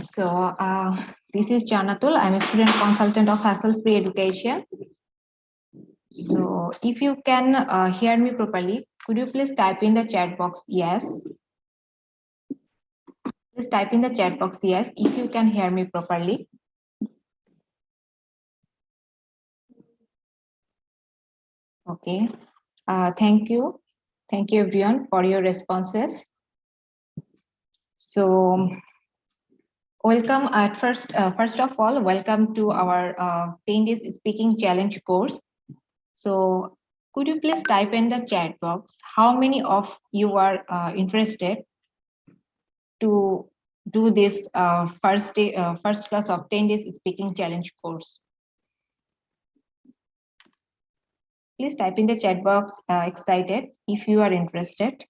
So this is Janatul. I'm a student consultant of Hassle Free Education. So if you can hear me properly, could you please type in the chat box yes? Please type in the chat box yes if you can hear me properly. Okay. Thank you. Thank you everyone for your responses. So welcome at first of all, welcome to our 10 days speaking challenge course. So could you please type in the chat box how many of you are interested to do this first class of 10 days speaking challenge course? Please type in the chat box excited if you are interested.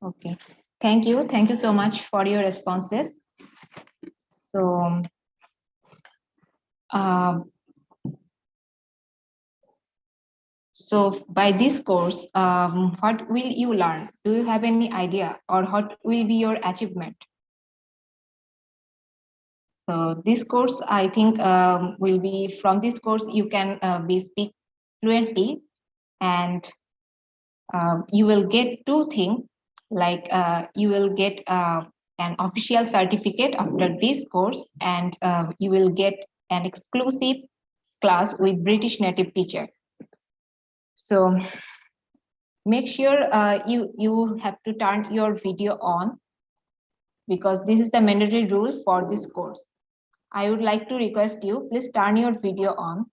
Okay, thank you. Thank you so much for your responses. So, by this course, what will you learn? Do you have any idea or what will be your achievement? So this course, I think will be from this course, you can speak fluently and you will get two things, like you will get an official certificate after this course and you will get an exclusive class with British native teacher. So make sure you have to turn your video on because this is the mandatory rule for this course. I would like to request you, please turn your video on.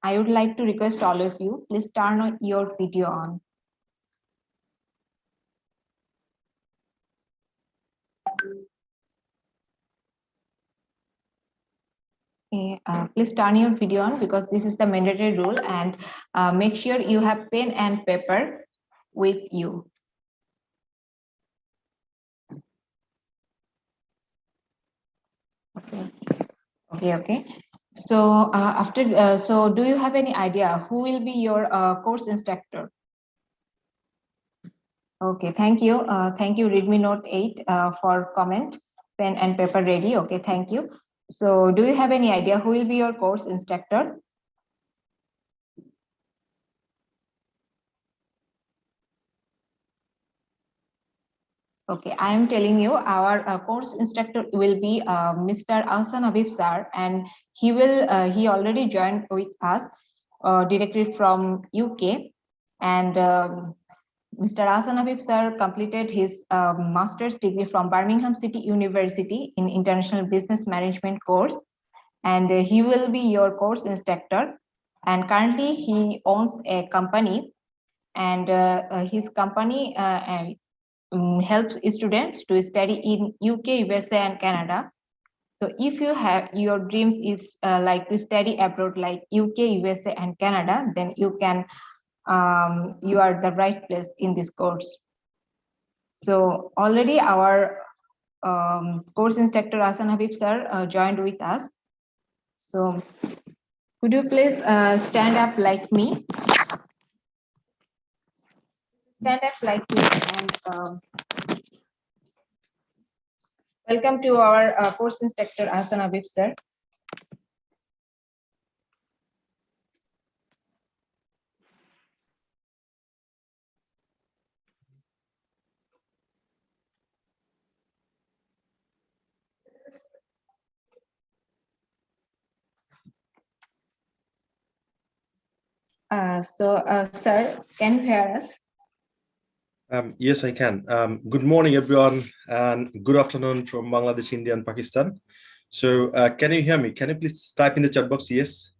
I would like to request all of you, please turn your video on. Okay, please turn your video on because this is the mandatory rule, and make sure you have pen and paper with you. Okay. So so do you have any idea who will be your course instructor? Okay, thank you. Thank you, Readme Note 8 for comment, pen and paper ready. Okay, thank you. So do you have any idea who will be your course instructor? Okay, I am telling you our course instructor will be Mr. Ahsan Habib sir, and he already joined with us directly from UK, and Mr. Ahsan Habib sir completed his master's degree from Birmingham City University in International Business Management course, and he will be your course instructor. And currently he owns a company, and his company helps students to study in UK, USA, and Canada. So if you have your dreams is like to study abroad like UK, USA, and Canada, then you can you are the right place in this course. So already our course instructor Ahsan Habib sir joined with us. So could you please stand up like me? Stand up like me and welcome to our course instructor Ahsan Habib sir. Sir, can you hear us? Yes, I can. Good morning, everyone, and good afternoon from Bangladesh, India, and Pakistan. So can you hear me? Can you please type in the chat box yes?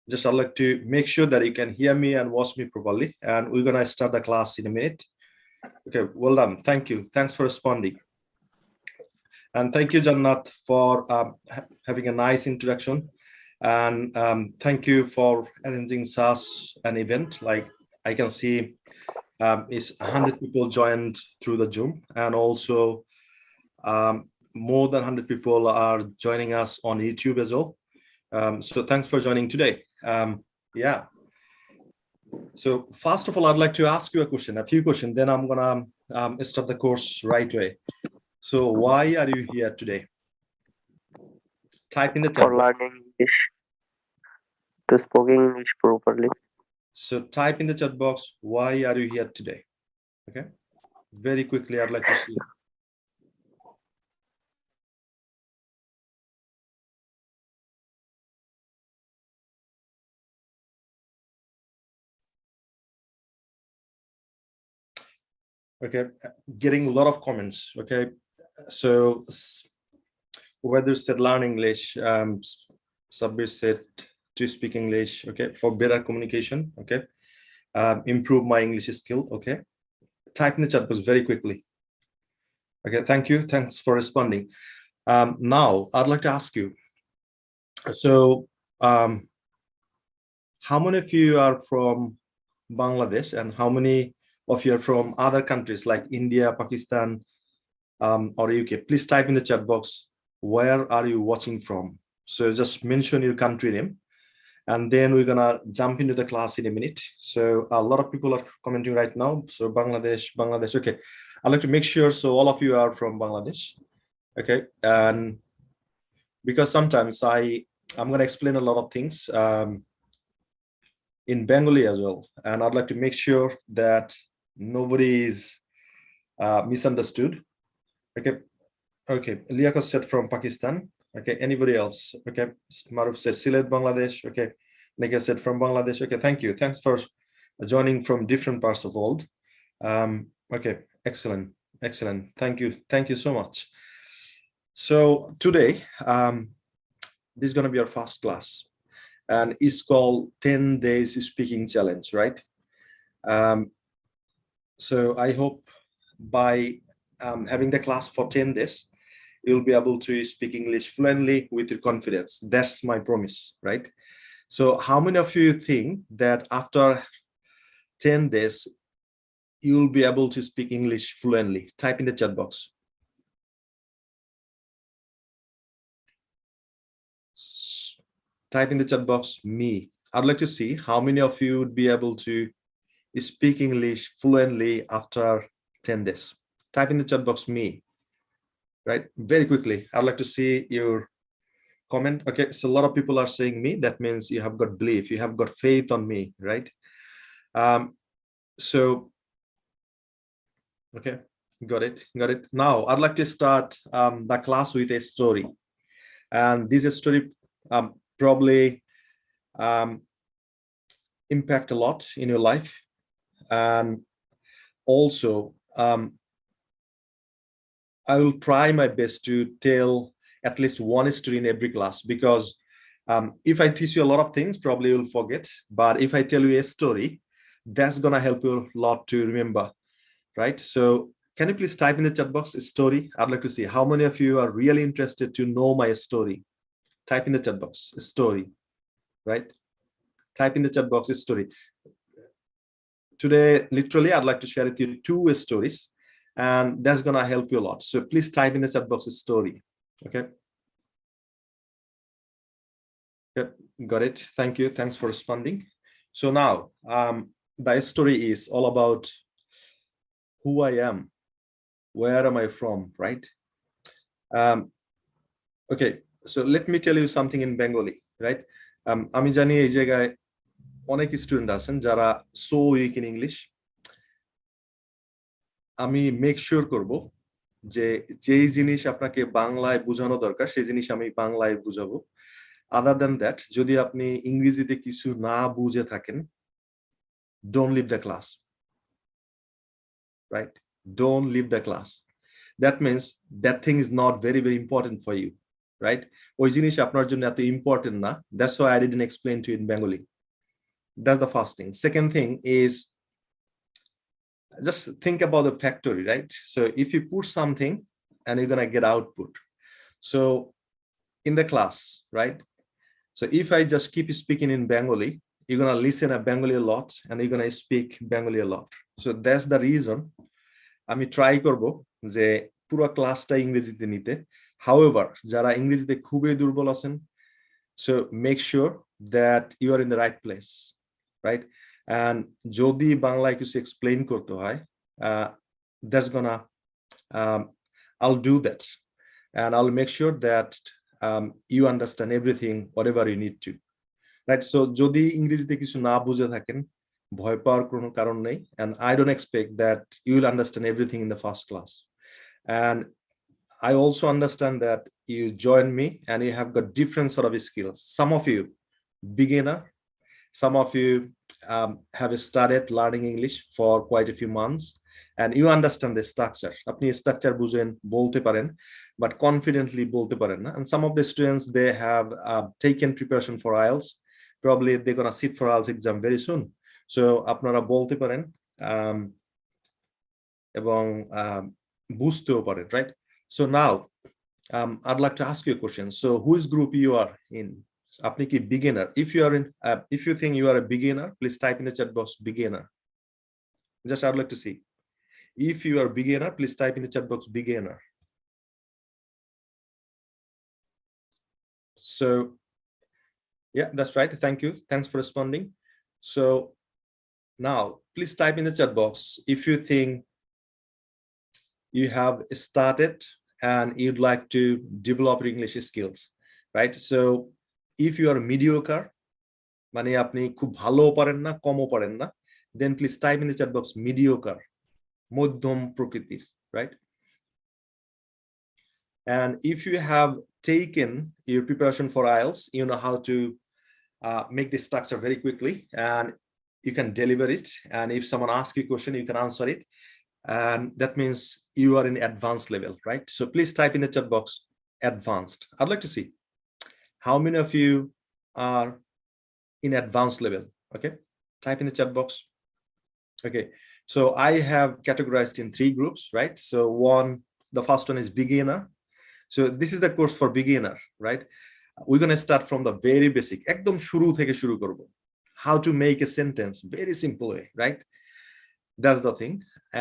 Just I'd like to make sure that you can hear me and watch me properly, and we're gonna start the class in a minute. Okay, well done. Thank you. Thanks for responding. And thank you, Jannat, for having a nice introduction. And thank you for arranging such an event. Like I can see is 100 people joined through the Zoom, and also more than 100 people are joining us on YouTube as well. So thanks for joining today. Yeah. So first of all, I'd like to ask you a few questions, then I'm gonna start the course right away. So why are you here today? Type in the chat For box. learning English, to speaking English properly. So type in the chat box, why are you here today? Okay. Very quickly, I'd like to see. Okay, getting a lot of comments. Okay, so whether said learn English, Sabir said to speak English. Okay, for better communication. Okay, improve my English skill. Okay, type in the chat box very quickly. Okay, thank you. Thanks for responding. Now I'd like to ask you. So, how many of you are from Bangladesh, and how many of you are from other countries like India, Pakistan, or UK? Please type in the chat box, where are you watching from? So just mention your country name, and then we're gonna jump into the class in a minute. So a lot of people are commenting right now. So Bangladesh. Okay, I'd like to make sure so all of you are from Bangladesh. Okay, and because sometimes I'm gonna explain a lot of things in Bengali as well, and I'd like to make sure that nobody is misunderstood. Okay, Liakos said from Pakistan. Okay, anybody else? Okay, Maruf said Sylhet, Bangladesh. Okay, Nika said from Bangladesh. Okay, thank you. Thanks for joining from different parts of the world. Okay, excellent. Thank you so much. So today, this is going to be our first class, and it's called 10 days speaking challenge, right? So I hope by having the class for 10 days, you'll be able to speak English fluently with your confidence. That's my promise, right? So how many of you think that after 10 days, you'll be able to speak English fluently? Type in the chat box. Type in the chat box, me. I'd like to see how many of you would be able to speak English fluently after 10 days. Type in the chat box, me. Right, very quickly. I'd like to see your comment. Okay, so a lot of people are saying me. That means you have got belief, you have got faith on me, right? So okay, got it. Now I'd like to start the class with a story, and this story probably impact a lot in your life, and also I will try my best to tell at least one story in every class, because if I teach you a lot of things, probably you'll forget. But if I tell you a story, that's gonna help you a lot to remember, right? So can you please type in the chat box story? I'd like to see how many of you are really interested to know my story. Type in the chat box story, right? Type in the chat box story. Today, literally, I'd like to share with you 2 stories, and that's gonna help you a lot. So please type in the chat box story. Okay. Yep, got it. Thank you. Thanks for responding. So now, the story is all about who I am, where am I from, right? Okay, so let me tell you something in Bengali, right? আমি জানি এই জায়গায় অনেক student আছেন যারা so weak in English. আমি make sure করব যে যেই জিনিস আপনাকে বাংলায় বোঝানো দরকার সেই জিনিস আমি বাংলায় বুঝাবো। আদার দ্যান দ্যাট, যদি আপনি ইংরেজিতে কিছু না বুঝে থাকেন, don't leave the class, right? Don't leave the class. That means that thing is not very important for you, right? ওই জিনিস আপনার জন্য এত ইম্পর্টেন্ট না। That's why I didn't explain to you in Bengali. That's the first thing. Second thing is, just think about the factory, right? So if you put something and you're gonna get output. So in the class, right? So if I just keep speaking in Bengali, you're gonna listen a Bengali a lot, and you're gonna speak Bengali a lot. So that's the reason আমি try করব যে পুরো ক্লাসটা ইংরেজিতে নিতে। However, যারা ইংরেজিতে খুবই দুর্বল আছেন, So make sure that you are in the right place, right? And jodi bangla কিছু explain korte hoy, that's gonna I'll do that, and I'll make sure that you understand everything whatever you need to, right? So jodi ইংরেজিতে কিছু না বুঝে থাকেন, ভয় পাওয়ার কোনো কারণ নেই, and I don't expect that you will understand everything in the first class. And I also understand that you join me and you have got different sort of skills. Some of you beginner, some of you have started learning English for quite a few months, and you understand the structure. Apni structure bujen bolte paren, but confidently bolte paren na. And some of the students, they have taken preparation for IELTS. Probably they're gonna sit for IELTS exam very soon. So apnara bolte paren ebong bujhteo paren, right? So now I'd like to ask you a question. So whose group you are in? Apni ki beginner? If you are in, if you think you are a beginner, please type in the chat box beginner. Just I'd like to see. If you are beginner, please type in the chat box beginner. So yeah, that's right. Thank you. Thanks for responding. So now please type in the chat box if you think you have started and you'd like to develop your English skills, right? So if you are mediocre, মানে আপনি খুব ভালো পারেন না, কমও পারেন না, then please type in the chat box mediocre, মধ্যম প্রকৃতির, right? And if you have taken your preparation for IELTS, you know how to make this structure very quickly, and you can deliver it. And if someone asks you a question, you can answer it. And that means you are in advanced level, right? So please type in the chat box advanced. I'd like to see how many of you are in advanced level. Okay, type in the chat box. Okay, so I have categorized in 3 groups, right? So the first one is beginner. So this is the course for beginner, right? We're going to start from the very basic, ekdom shuru theke shuru korbo. How to make a sentence, very simple way, right? That's the thing.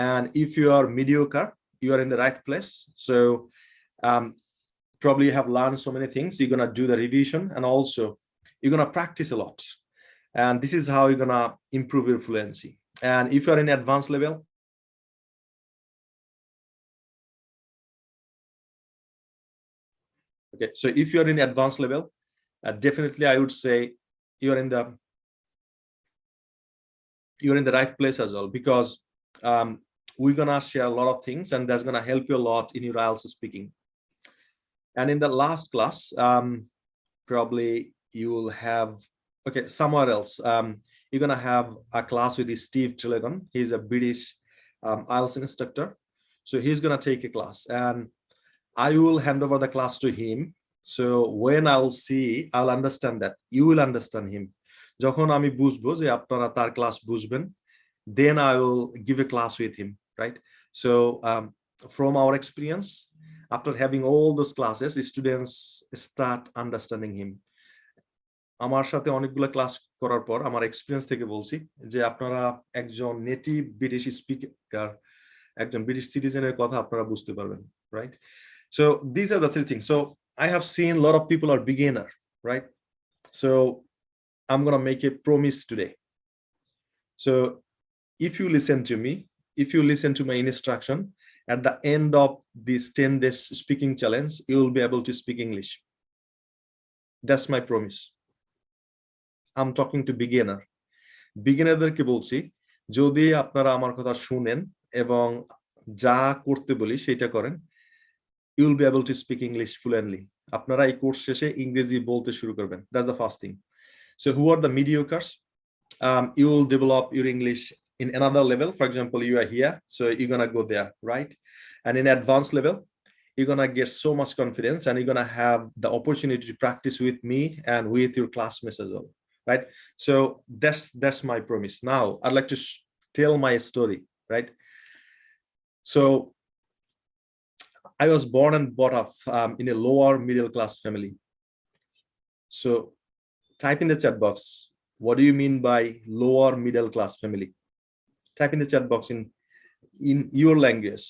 And if you are mediocre, you are in the right place. So probably you have learned so many things. You're going to do the revision, and also you're going to practice a lot. And this is how you're going to improve your fluency. And if you're in advanced level, okay, so if you're in advanced level, definitely I would say you're in the right place as well, because we're gonna share a lot of things, and that's gonna help you a lot in your IELTS speaking. And in the last class, probably you will have, okay, somewhere else, you're gonna have a class with Steve Trelegon. He's a British IELTS instructor. So he's gonna take a class, and I will hand over the class to him. So when I'll understand that you will understand him. যখন আমি বুঝবো যে আপনারা তার class বুঝবেন, then I will give a class with him, right? So from our experience, after having all those classes, students start understanding him. আমার সাথে অনেকগুলো ক্লাস করার পর আমার এক্সপেরিয়েন্স থেকে বলছি যে আপনারা একজন নেটিভ ব্রিটিশ স্পিকার, একজন ব্রিটিশ সিটিজেনের কথা আপনারা বুঝতে পারবেন, right? So these are the 3 things. So I have seen a lot of people are beginner, right? So I'm gonna make a promise today. So if you listen to me, if you listen to my instruction, at the end of this 10 days speaking challenge, you will be able to speak English. That's my promise. I'm talking to beginner. Beginnerদেরকে বলছি, যদি আপনারা আমার কথা শুনেন এবং যা করতে বলি সেটা করেন, you will be able to speak English fluently. আপনারা এই কোর্স শেষে ইংরেজি বলতে শুরু করবেন. That's the first thing. So who are the mediocres? You will develop your English in another level. For example, you are here, so you're gonna go there, right? And in advanced level, you're gonna get so much confidence, and you're gonna have the opportunity to practice with me and with your classmates as well, right? So that's my promise. Now I'd like to tell my story, right? So I was born and brought up in a lower middle class family. So type in the chat box, what do you mean by lower middle class family? Type in the chat box in your language.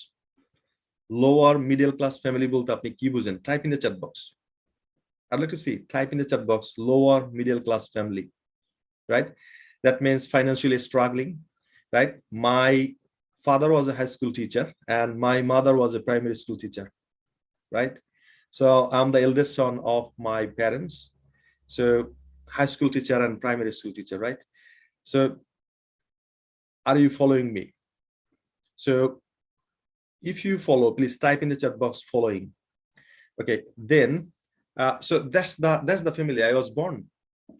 Lower middle class family bolte apni ki bujhen? Type in the chat box. I'd like to see, type in the chat box, lower middle class family, right? That means financially struggling, right? My father was a high school teacher and my mother was a primary school teacher, right? So I'm the eldest son of my parents. So high school teacher and primary school teacher, right? So are you following me? So if you follow, please type in the chat box following. Okay, then so that's the family I was born,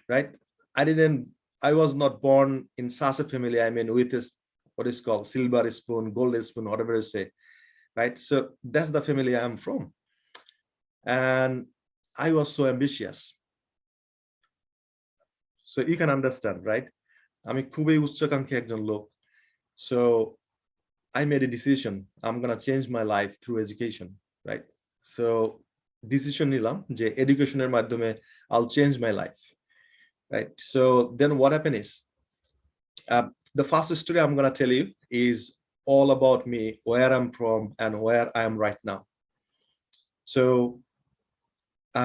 right? I was not born in such a family. I mean, with this, what is called silver spoon, gold spoon, whatever you say, right? So that's the family I'm from. And I was so ambitious. So you can understand, right? আমি খুবই উচ্চাকাঙ্ক্ষী একজন লোক. So I made a decision. I'm gonna change my life through education, right? So decision নিলাম যে educationের মাধ্যমে I'll change my life, right? So then what happened is, the first story I'm gonna tell you is all about me, where I'm from and where I am right now. So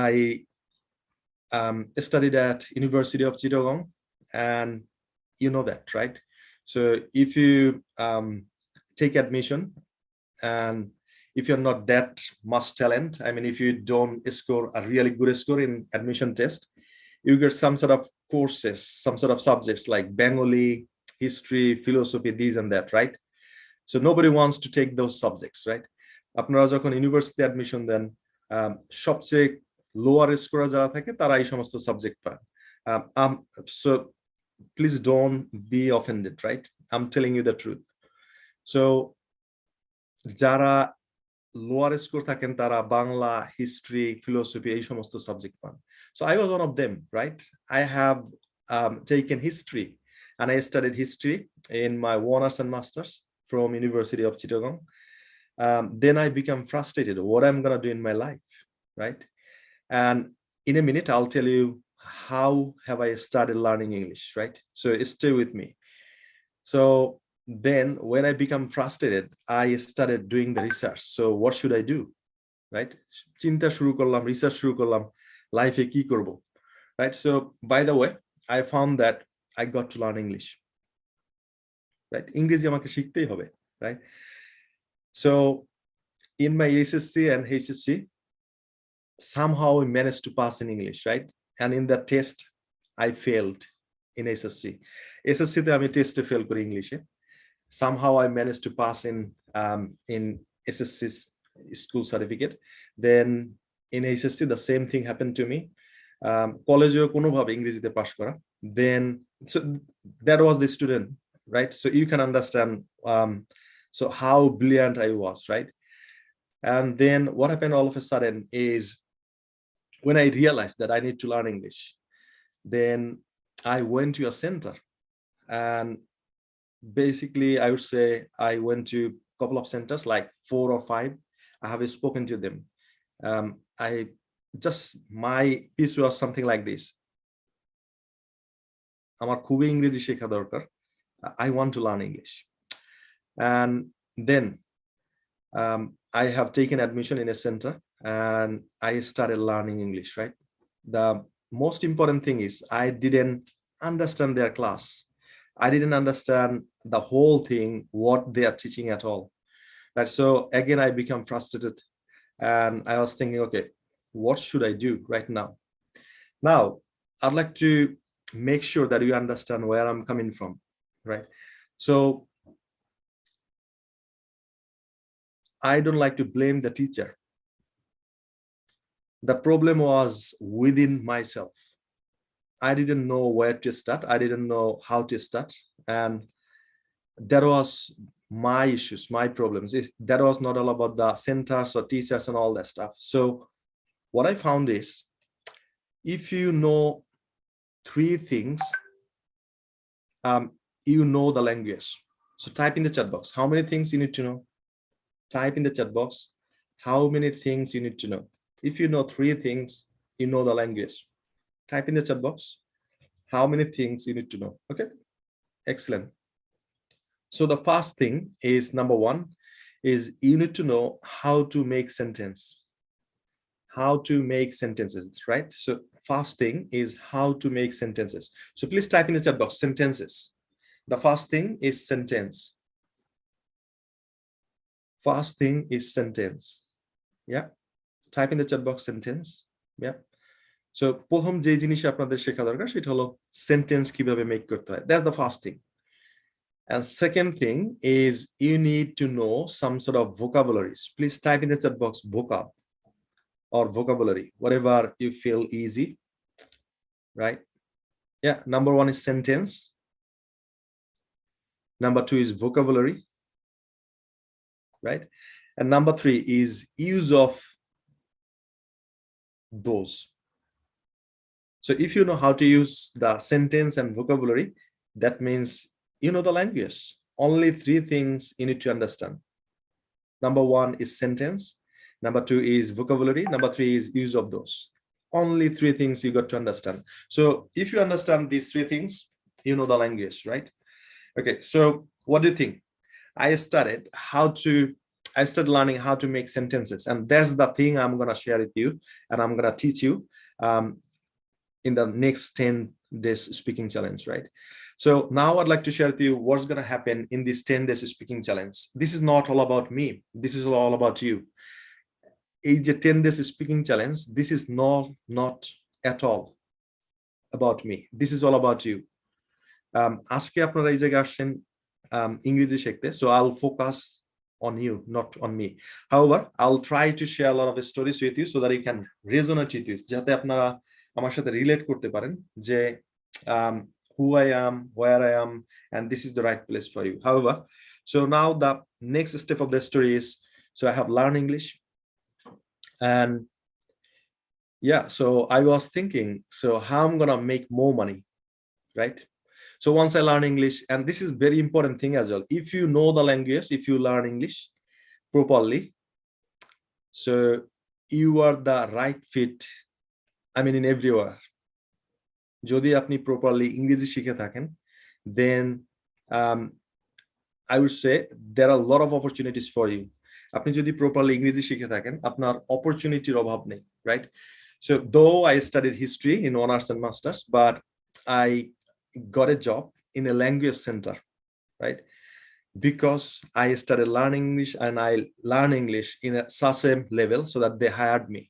I studied at University of Chittagong, and you know that, right? So if you take admission and if you're not that much talent, I mean, if you don't score a really good score in admission test, you get some sort of courses, some sort of subjects like Bengali, history, philosophy, these and that, right? So nobody wants to take those subjects, right? আপনারা যখন university admission দেন, সবচেয়ে lower score যারা থাকে তারা এই সমস্ত subject পায়. So please don't be offended, right? I'm telling you the truth. So যারা লোয়ার স্কোর থাকেন তারা বাংলা, হিস্ট্রি, ফিলোসফি এই সমস্ত সাবজেক্ট পান. So I was one of them, right? I have taken history and I studied history in my honors and masters from University of Chittagong. Then I became frustrated what I'm gonna do in my life, right? And in a minute I'll tell you how have I started learning English, right? So stay with me. So then when I become frustrated, I started doing the research. So what should I do, right? Chinta shuru korlam, research shuru korlam, life e ki korbo, right? So by the way, I found that I got to learn English, right? English amake shiktei hobe, right? So in my SSC and HSC, somehow I managed to pass in English, right? And in that test I failed in SSC. SSC te ami test e fail kori English. Somehow I managed to pass in SSC's school certificate. Then in HSC the same thing happened to me. College e kono bhabe ইংরেজিতে pass করা. Then so that was the student, right? So you can understand so how brilliant I was, right? And then what happened all of a sudden is when I realized that I need to learn English, then I went to a center, and basically I would say I went to a couple of centers, like 4 or 5. I have spoken to them. My piece was something like this. আমার খুবই ইংরেজি শেখা দরকার. I want to learn English. And then I have taken admission in a center and I started learning English, right? The most important thing is I didn't understand their class. I didn't understand the whole thing, what they are teaching at all. Right? So again, I become frustrated and I was thinking, okay, what should I do right now? Now, I'd like to make sure that you understand where I'm coming from, right? So I don't like to blame the teacher. The problem was within myself. I didn't know where to start. I didn't know how to start. And that was my issues, my problems. That was not all about the centers or teachers and all that stuff. So what I found is, if you know 3 things, you know the language. So type in the chat box, how many things you need to know? Type in the chat box, how many things you need to know. If you know 3 things, you know the language. Type in the chat box, how many things you need to know. Okay, excellent. So the first thing is, number 1 is you need to know how to make sentence. how to make sentences, right? So first thing is how to make sentences. So please type in the chat box sentences. The first thing is sentence. First thing is sentence. Yeah. Type in the chat box sentence. Yeah. So প্রথম যে জিনিস আপনাদের শেখা দরকার সেটা হলো sentence কিভাবে make করতে হয়। That's the first thing. And second thing is you need to know some sort of vocabularies. Please type in the chat box vocab or vocabulary, whatever you feel easy, right? Yeah, number one is sentence. Number two is vocabulary, right? And number three is use of those. So if you know how to use the sentence and vocabulary, that means you know the language. Only three things you need to understand. Number one is sentence. Number two is vocabulary. Number three is use of those. Only three things you got to understand. So if you understand these three things, you know the language, right? Okay, so what do you think? I started learning how to make sentences, and that's the thing I'm going to share with you, and I'm going to teach you in the next 10 days speaking challenge, right? So now I'd like to share with you what's going to happen in this 10 days speaking challenge. This is not all about me. This is all about you. Age 10 days speaking challenge. This is not at all about me. This is all about you. আজকে আপনারা এই জায়গায় আসেন ইংরেজি শিখতে, so I'll focus on you, not on me. However, I'll try to share a lot of stories with you so that you can resonate with you, যাতে আপনারা আমার সাথে রিলেট করতে পারেন যে who I am, where I am, and this is the right place for you. However, so now the next step of the story is, so I have learned English, and yeah, so I was thinking, so how I'm gonna make more money, right? So once I learn English, and this is very important thing as well, if you know the language, if you learn English properly, so you are the right fit, I mean in everywhere. যদি আপনি properly ইংরেজি শিখে থাকেন, then I would say there are a lot of opportunities for you. আপনি যদি properly ইংরেজি শিখে থাকেন, আপনার opportunityর অভাব নেই, right? So though I studied history in honors and masters, but I got a job in a language center, right? Because I started learning English, and I learned English in such a level so that they hired me,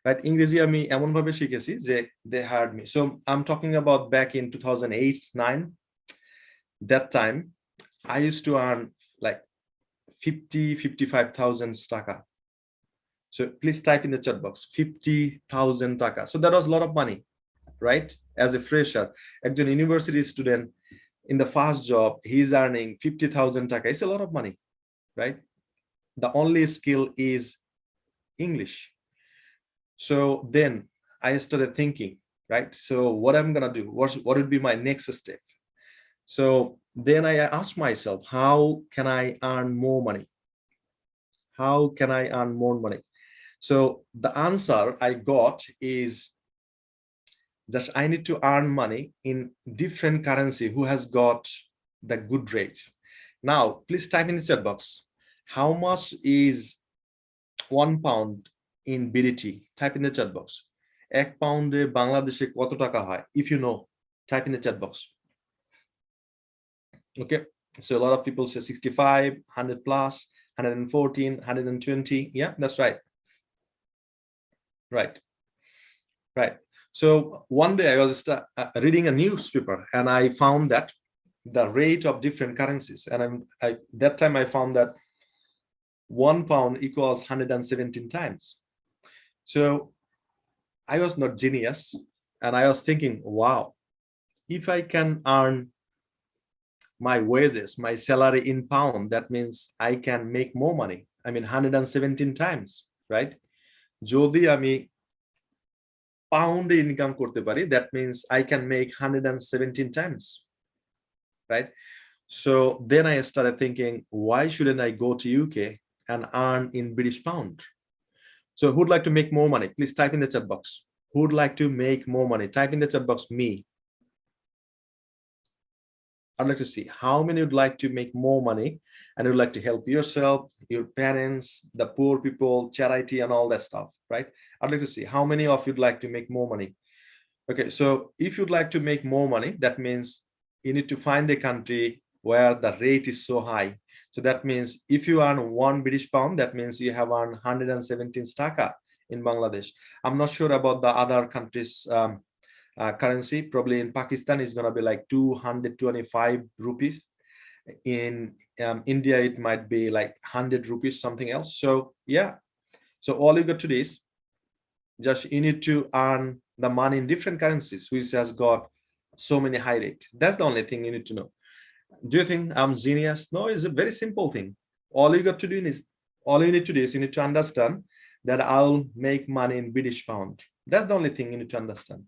right? ইংরেজি আমি এমন ভাবে শিখেছি যে they hired me. So I'm talking about back in 2008-9. That time I used to earn like 55,000 taka. So please type in the chat box 50,000 taka. So that was a lot of money, right? As a fresher, একজন university student in the first job, he's earning 50,000 taka. It's a lot of money, right? The only skill is English. So then I started thinking, right? So what I'm gonna do, what would be my next step? So then I asked myself, how can I earn more money? How can I earn more money? So the answer I got is just I need to earn money in different currency who has got the good rate. Now, please type in the chat box, how much is 1 pound in BDT? Type in the chat box. 1 pound Bangladeshe কত টাকা হয়? If you know, type in the chat box. Okay, so a lot of people say 65, 100 plus, 114, 120. Yeah, that's right. Right. So one day I was reading a newspaper, and I found that the rate of different currencies, and that time I found that 1 pound equals 117 times. So I was not genius, and I was thinking, wow, if I can earn my wages, my salary in pound, that means I can make more money. I mean 117 times, right? যদি আমি pound income করতে পারি, that means I can make 117 times, right? So then I started thinking, why shouldn't I go to UK and earn in British pound? So who'd like to make more money? Please type in the chat box. Who'd like to make more money? Type in the chat box me. I'd like to see how many would like to make more money and would like to help yourself, your parents, the poor people, charity, and all that stuff, right? I'd like to see how many of you'd like to make more money. Okay, so if you'd like to make more money, that means you need to find a country where the rate is so high. So that means if you earn £1 British, that means you have earned 117 taka in Bangladesh. I'm not sure about the other countries' currency. Probably in Pakistan is going to be like 225 rupees. In India, it might be like 100 rupees, something else. So yeah, so all you got to do is just you need to earn the money in different currencies, which has got so many high rate. That's the only thing you need to know. Do you think I'm genius? No, it's a very simple thing. All you got to do is all you need to do is you need to understand that I'll make money in British pound. That's the only thing you need to understand,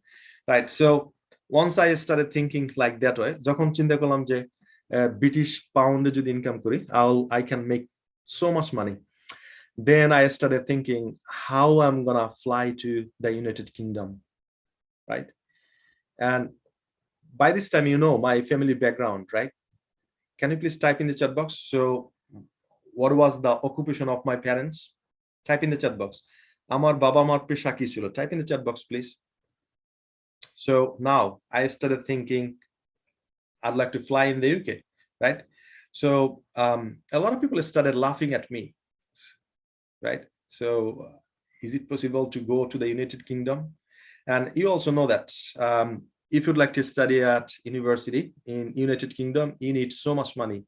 right? So once I started thinking like that way, যখন চিন্তা করলাম যে British pound যদি income করি, I can make so much money. Then I started thinking how I'm gonna fly to the United Kingdom, right? And by this time, you know my family background, right? Can you please type in the chat box? So what was the occupation of my parents? Type in the chat box. Amar baba mar pesha ki chilo? Type in the chat box, please. So now I started thinking I'd like to fly in the UK, right? So a lot of people started laughing at me, right? So is it possible to go to the United Kingdom? And you also know that if you'd like to study at university in United Kingdom, you need so much money,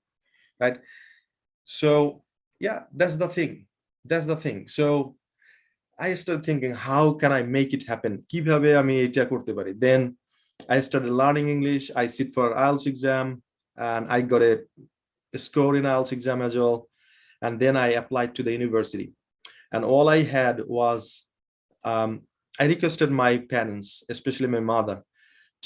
right? So yeah, that's the thing. That's the thing. So I started thinking, how can I make it happen? কিভাবে আমি এটা করতে পারি? Then I started learning English. I sit for IELTS exam and I got a score in IELTS exam as well. And then I applied to the university. And all I had was, I requested my parents, especially my mother,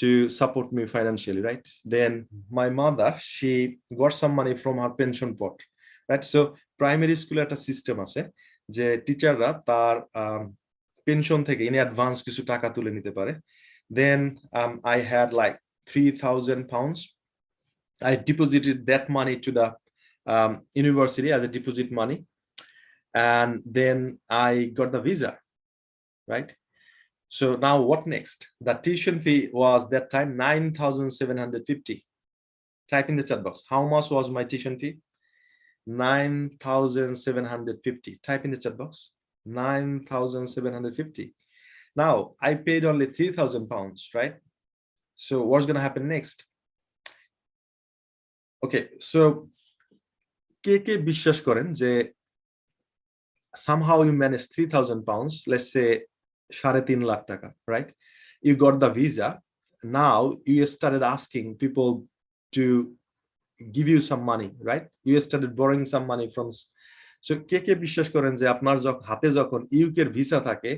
to support me financially, right? Then my mother, she got some money from her pension pot, right? So primary school at a system আছে যে টিচাররা তার pension থেকে in advance কিছু টাকা তুলে নিতে পারে. Then I had like £3,000. I deposited that money to the university as a deposit money, and then I got the visa, right? So now what next? The tuition fee was that time 9,750. Type in the chat box. How much was my tuition fee? 9,750. Type in the chat box. 9,750. Now I paid only £3,000, right? So what's going to happen next? Okay, so কে বিশ্বাস করেন যে somehow you manage £3,000, let's say 3.5 lakh taka, right? You got the visa. Now you started asking people to give you some money, right? You started borrowing some money from. So কে বিশ্বাস করেন যে আপনার হাতে যখন UK এর visa থাকে,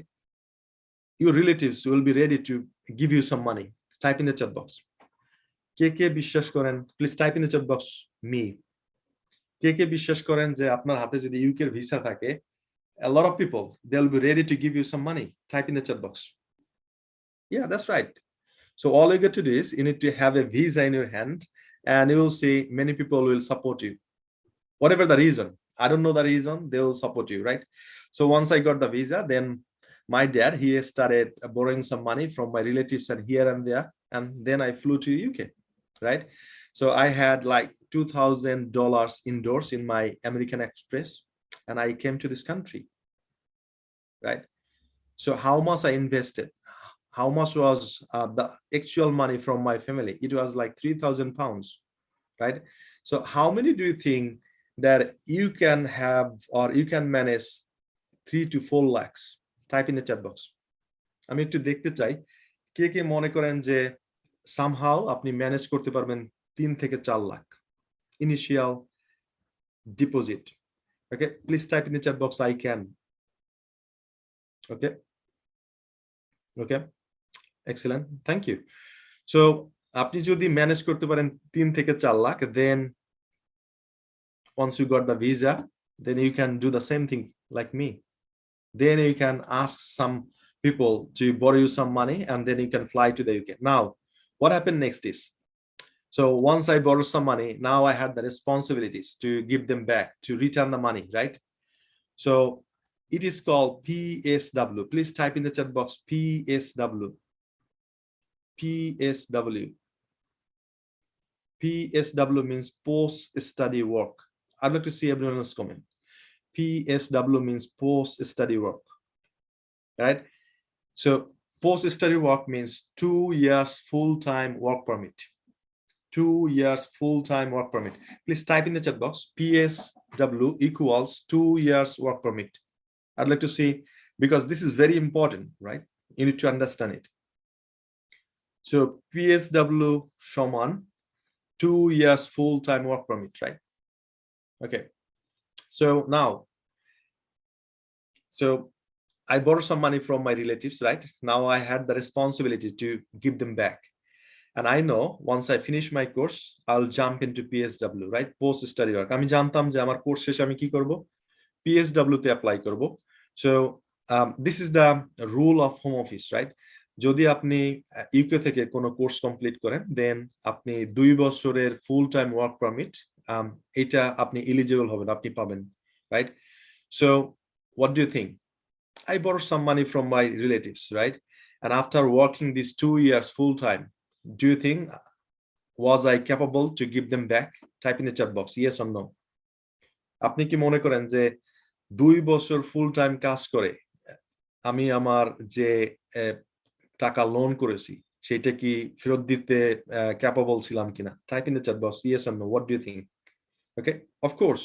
your relatives will be ready to give you some money? Type in the chat box. কে বিশ্বাস করেন? Please type in the chat box me. কে বিশ্বাস করেন যে আপনার হাতে যদি ইউকে এর ভিসা থাকে, a lot of people, they'll be ready to give you some money? Type in the chat box. Yeah, that's right. So all you get to do is you need to have a visa in your hand, and you will see many people will support you. Whatever the reason, I don't know the reason, they will support you, right? So once I got the visa, then my dad, he started borrowing some money from my relatives and here and there, and then I flew to UK, right? So I had like $2,000 indoors in my American Express, and I came to this country, right? So how much I invested? How much was the actual money from my family? It was like £3,000, right? So how many do you think that you can have or you can manage 3 to 4 lakhs? Type in the chat box. আমি একটু দেখতে চাই কে মনে করেন যে somehow আপনি manage করতে পারবেন 3 থেকে 4 lakh initial deposit. Okay, please type in the chat box I can. Okay, excellent, thank you. So আপনি যদি ম্যানেজ করতে পারেন 3 থেকে 4 lakh, then once you got the visa, then you can do the same thing like me. Then you can ask some people to borrow you some money, and then you can fly to the UK. Now what happened next is, So once I borrow some money, now I had the responsibilities to give them back, to return the money, right? So it is called PSW. Please type in the chat box PSW. PSW. PSW means post-study work. I'd like to see everyone else comment. PSW means post-study work, right? So post-study work means 2 years full-time work permit. 2 years full-time work permit. Please type in the chat box PSW equals 2 years work permit. I'd like to see, because this is very important, right? You need to understand it. So PSW Shaman 2 years full-time work permit, right? Okay. So now, so I borrowed some money from my relatives, right? Now I had the responsibility to give them back. And I know once I finish my course, I'll jump into PSW, right? Post-study work. আমি জানতাম যে আমার course শেষে আমি কি করব? PSW তে apply করব। So this is the rule of home office, right? যদি আপনি ইউকে থেকে কোনো কোর্স কমপ্লিট করেন, দেন আপনি 2 বছরের ফুল টাইম ওয়ার্ক পারমিট এটা আপনি এলিজিবল হবেন, আপনি পাবেন, right? So what do you think? I borrowed some money from my relatives, right? And after working these 2 years full time, do you think was I capable to give them back? Type in the chat box yes or no. আপনি কি মনে করেন যে 2 বছর full time কাজ করে আমি আমার যে টাকা লোন করেছি সেটা কি ফেরত দিতে ক্যাপাবল ছিলাম কিনা? Type in the chat box yes or no. What do you think? Okay, of course.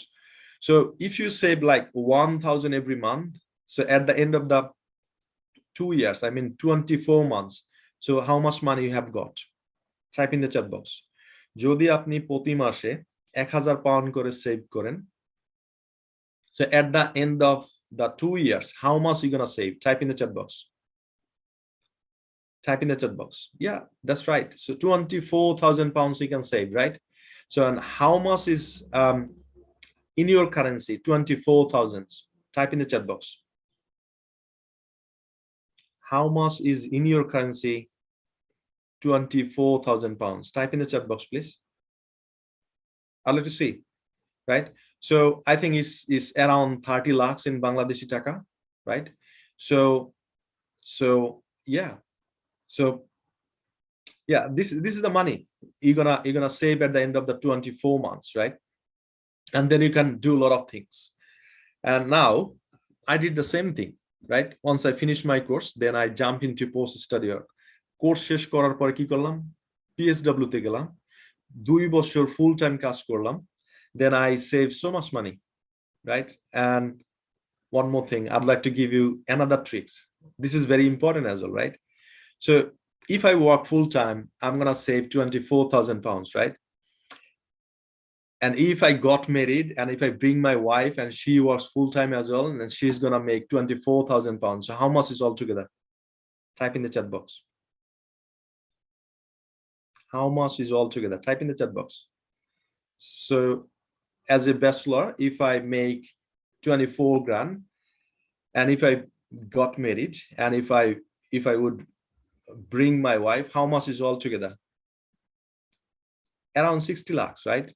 So if you save like 1,000 every month, so at the end of the 2 years, I mean 24 months, so how much money you have got? Type in the chat box. যদি আপনি প্রতি মাসে 1,000 pound করে save করেন, so at the end of the 2 years, how much you gonna save? Type in the chat box. Type in the chat box. Yeah, that's right. So 24,000 pounds you can save, right? So and how much is in your currency? 24,000. Type in the chat box. How much is in your currency? 24,000 pounds. Type in the chat box, please. I'd like to see, right? So I think it's around 30 lakhs in Bangladeshi taka, right? So yeah. So yeah, this is the money you're gonna save at the end of the 24 months, right? And then you can do a lot of things. And now I did the same thing, right? Once I finished my course, then I jumped into post-study work. Course শেষ করার পর কি করলাম? PSW তে গেলাম, 2 বছর full time কাজ করলাম, then I saved so much money, right? And one more thing, I'd like to give you another tricks. This is very important as well, right? So if I work full time, I'm gonna save 24,000 pounds, right? And if I got married and if I bring my wife and she works full time as well, and she's gonna make 24,000 pounds. So how much is all together? Type in the chat box. How much is all together? Type in the chat box. So as a bachelor, if I make 24 grand, and if I got married, and if I would bring my wife, how much is all together? Around 60 lakhs, right?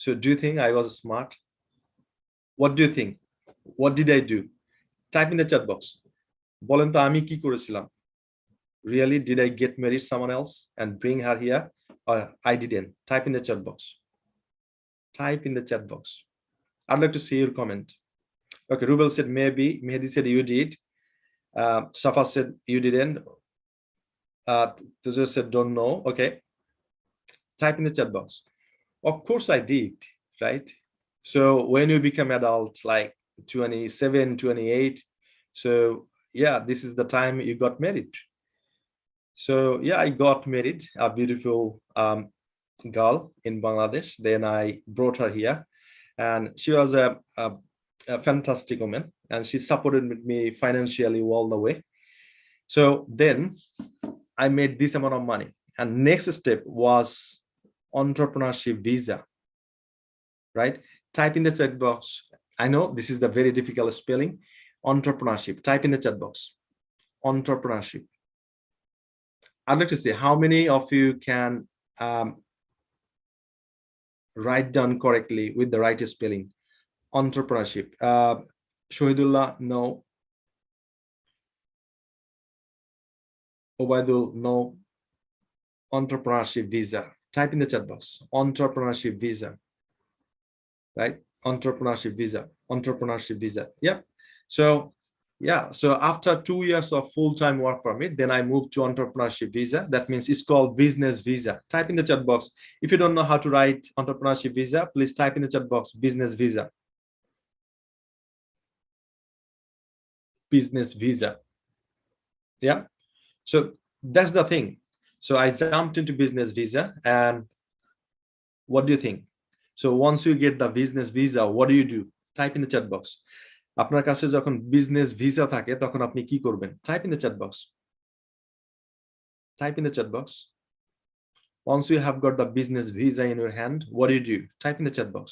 So do you think I was smart? What do you think? What did I do? Type in the chat box. বলেন তো আমি কি করেছিলাম? Really, did I get married someone else and bring her here, or I didn't? Type in the chat box. Type in the chat box. I'd like to see your comment. Okay, Rubel said maybe. Mehdi said you did. Safa said you didn't. Tuzur said don't know. Okay. Type in the chat box. Of course I did, right? So when you become adult, like 27, 28, so yeah, this is the time you got married. So yeah, I got married, a beautiful girl in Bangladesh. Then I brought her here, and she was a fantastic woman, and she supported me financially all the way. So then I made this amount of money, and next step was entrepreneurship visa, right? Type in the chat box. I know this is the very difficult spelling. Entrepreneurship. Type in the chat box. Entrepreneurship. I'd like to see how many of you can write down correctly with the right spelling. Entrepreneurship. Shohidullah, no. Obaidul, no. Entrepreneurship visa. Type in the chat box. Entrepreneurship visa. Right? Entrepreneurship visa. Entrepreneurship visa. Yep. So yeah, so after 2 years of full-time work permit, then I moved to entrepreneurship visa. That means it's called business visa. Type in the chat box. If you don't know how to write entrepreneurship visa, please type in the chat box business visa. Business visa. Yeah. So that's the thing. So I jumped into business visa, and what do you think? So once you get the business visa, what do? Type in the chat box. আপনার কাছে যখন business visa থাকে তখন আপনি কি করবেন? Type in the chat box. Type in the chat box. Once you have got the business visa in your hand, what do? Type in the chat box.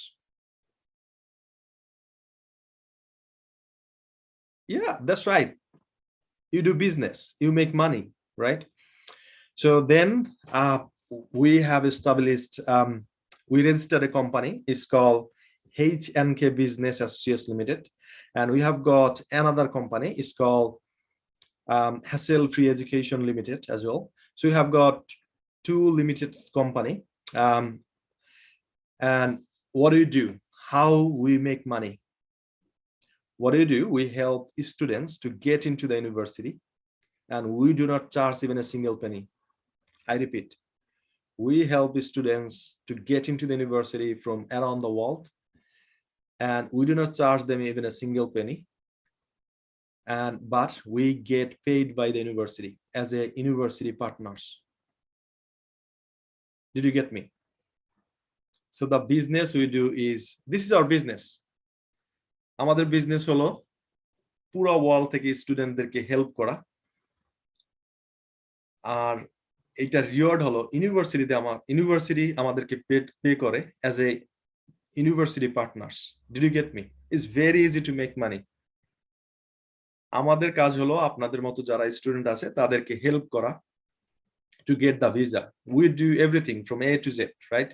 Yeah, that's right. You do business, you make money, right? So then we have established, we registered a company. It's called HNK Business Associates Limited, and we have got another company. It's called Hassle Free Education Limited as well. So we have got two limited company. And what do? How we make money? What do? We help students to get into the university, and we do not charge even a single penny. I repeat, we help students to get into the university from around the world, and we do not charge them even a single penny. But we get paid by the university as a university partners. Did you get me? So the business we do is, this is our business. আমাদের business হলো পুরো world থেকে স্টুডেন্টদেরকে help করা, আর এটা reward হলো university আমাদেরকে pay করে as a university partners. Did you get me? It's very easy to make money. আমাদের কাজ হলো আপনাদের মতো যারা স্টুডেন্ট আছে তাদেরকে হেল্প করা to get the visa. We do everything from A to Z, right?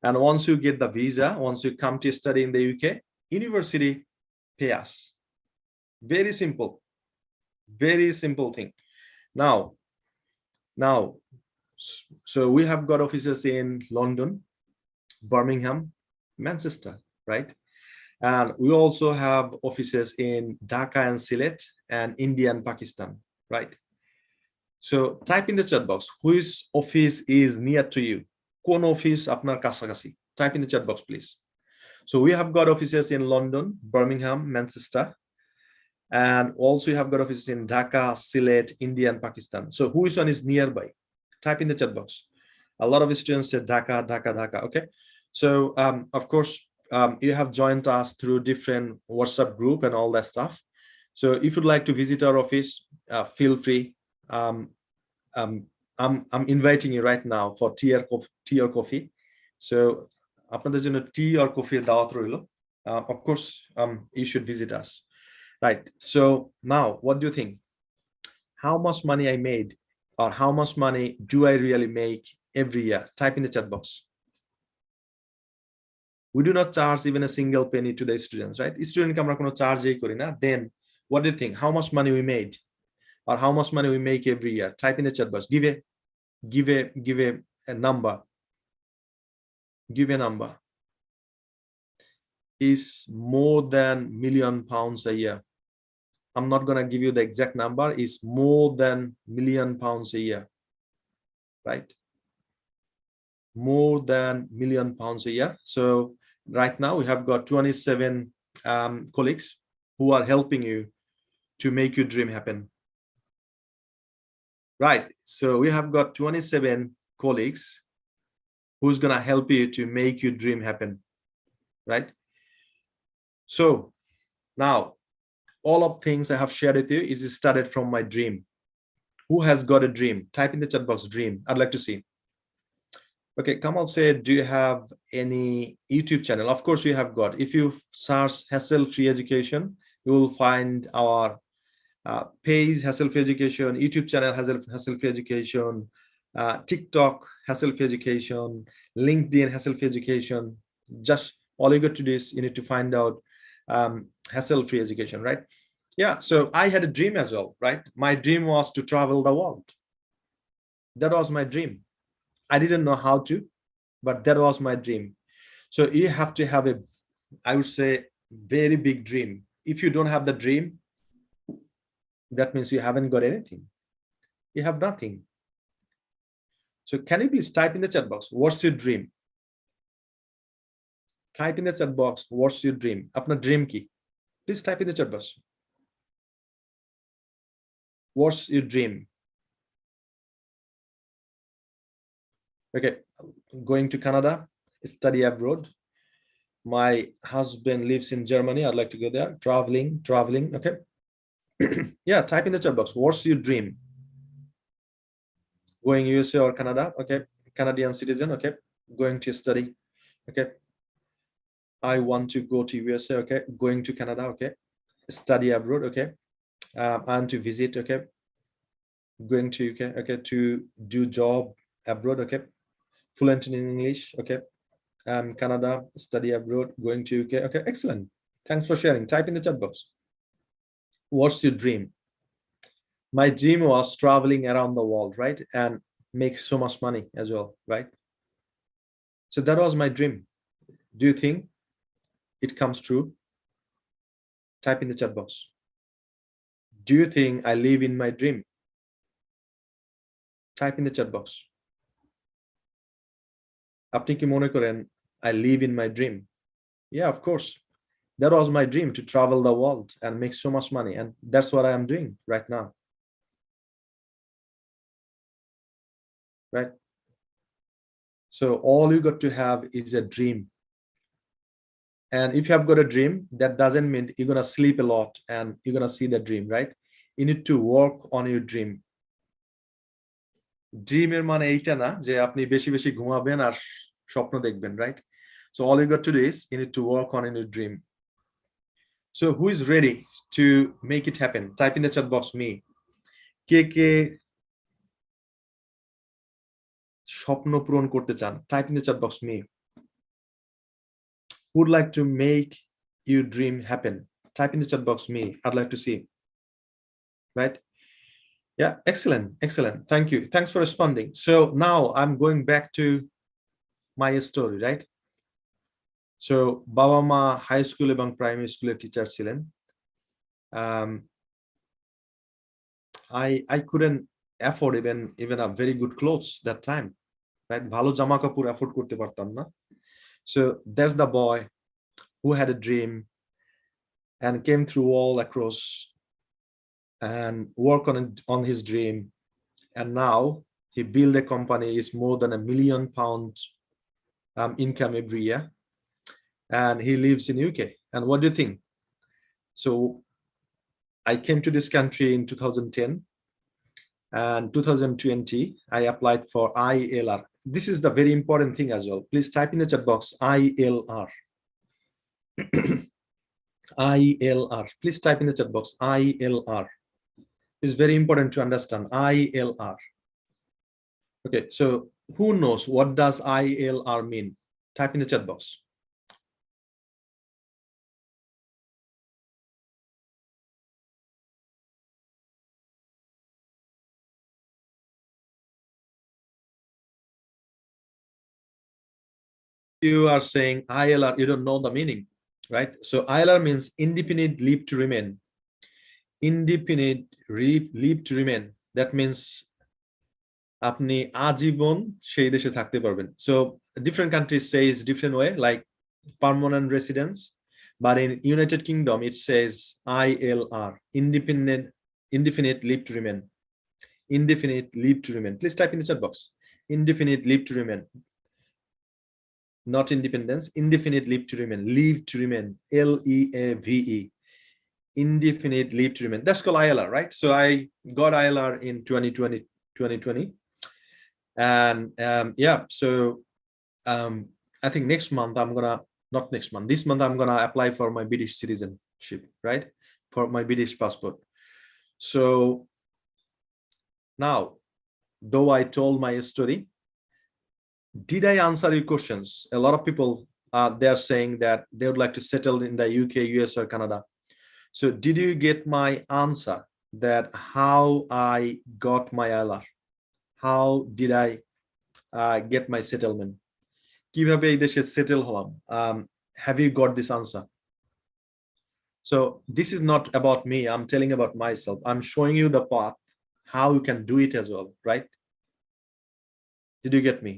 And once you get the visa, once you come to study in the UK, university pay us. Very simple thing. Now, so we have got offices in London, Birmingham, Manchester, right? And we also have offices in Dhaka and Sylhet and India and Pakistan, right? So type in the chat box, whose office is near to you? Kon office apnar kasagasi? Type in the chat box, please. So we have got offices in London, Birmingham, Manchester, and also you have got offices in Dhaka, Sylhet, India, and Pakistan. So whose one is nearby? Type in the chat box. A lot of students said Dhaka, Dhaka, Dhaka. Okay. So of course, you have joined us through different WhatsApp group and all that stuff. So if you'd like to visit our office, feel free. I'm inviting you right now for tea or coffee. So আপনাদের জন্য tea or coffee দাওয়াত রইলো. Of course, you should visit us, right? So now, what do you think? How much money I made, or how much money do I really make every year? Type in the chat box. We do not charge even a single penny to the students, right? Student কে আমরা কোনো চার্জই করি না. Then what do you think? How much money we made, or how much money we make every year? Type in the chat box. Give a number. Give a number. Is more than £1,000,000 a year. I'm not gonna give you the exact number. It's more than £1,000,000 a year, right? More than £1,000,000 a year. So right now we have got 27 colleagues who are helping you to make your dream happen. Right. So we have got 27 colleagues who's gonna help you to make your dream happen, right? So now, all of things I have shared with you is started from my dream. Who has got a dream? Type in the chat box, dream. I'd like to see. Okay, Kamal said, do you have any YouTube channel? Of course you have got. If you search Hassle Free Education, you will find our page, Hassle Free Education, YouTube channel, Hassle Free Education, TikTok, hassle-free education, LinkedIn, hassle-free education. Just all you got to do is you need to find out hassle-free education, right? Yeah, so I had a dream as well, right? My dream was to travel the world. That was my dream. I didn't know how to, but that was my dream. So you have to have a, I would say, very big dream. If you don't have the dream, that means you haven't got anything. You have nothing. So can you please type in the chat box, what's your dream? Type in the chat box, what's your dream? Apna dream ki? Please type in the chat box. What's your dream? Okay, going to Canada, study abroad. My husband lives in Germany. I'd like to go there. Traveling. Okay. Yeah, type in the chat box. What's your dream? Going USA or Canada? Okay. Canadian citizen. Okay. Going to study. Okay. I want to go to USA. Okay. Going to Canada. Okay. Study abroad. Okay. And to visit. Okay. Going to UK. Okay. To do job abroad. Okay. Fluent in English. Okay. Canada, study abroad, going to UK. Okay, excellent. Thanks for sharing. Type in the chat box. What's your dream? My dream was traveling around the world, right? And make so much money as well, right? So that was my dream. Do you think it comes true? Type in the chat box. Do you think I live in my dream? Type in the chat box. Apni ki mone koren I live in my dream? Yeah, of course. That was my dream, to travel the world and make so much money. And that's what I am doing right now. Right? So all you got to have is a dream. And if you have got a dream, that doesn't mean you're going to sleep a lot and you're going to see the dream, right? You need to work on your dream. Dream এর মানে এইটা না যে আপনি বেশি বেশি ঘুমাবেন আর স্বপ্ন দেখবেন, right? So all you got to do is you need to work on your dream. So who is ready to make it happen? Type in the chat box me. কে কে স্বপ্ন পূরণ করতে চান? Type in the chat box me. Who would like to make your dream happen? Type in the chat box me. I'd like to see. Right? Yeah, excellent. Thank you. Thanks for responding. So now I'm going back to my story, right? So Baba Ma high school এবং primary school teacher ছিলেন. I couldn't afford even a very good clothes that time, right? ভালো জামা কাপড় afford করতে পারতাম না. So there's the boy who had a dream and came through all across and work on his dream, and now he built a company. Is more than £1 million income every year, and he lives in UK. And what do you think? So I came to this country in 2010, and 2020 I applied for ILR. This is the very important thing as well. Please type in the chat box ILR. ILR. Please type in the chat box ILR. It's very important to understand ILR. Okay, so who knows what does ILR mean? Type in the chat box. You are saying ILR, you don't know the meaning, right? So ILR means indefinite leave to remain. Indefinite leave to remain. That means আপনি আজীবন সেই দেশে থাকতে পারবেন. So different countries say it's different way, like permanent residence, but in United Kingdom it says ILR, indefinite leave to remain. Indefinite leave to remain. Please type in the chat box. Indefinite leave to remain. Not independence, indefinite leave to remain. Leave to remain, LEAVE. Indefinite leave to remain. That's called ILR, right? So I got ILR in 2020. And yeah, so I think next month this month I'm gonna apply for my British citizenship, right? For my British passport. So now though I told my story, did I answer your questions? A lot of people, they're saying that they would like to settle in the UK, US, or Canada. So did you get my answer that how I got my ILR? How did I get my settlement? কিভাবে এই দেশে settle হলাম? Have you got this answer? So this is not about me. I'm telling about myself. I'm showing you the path, how you can do it as well, right? Did you get me?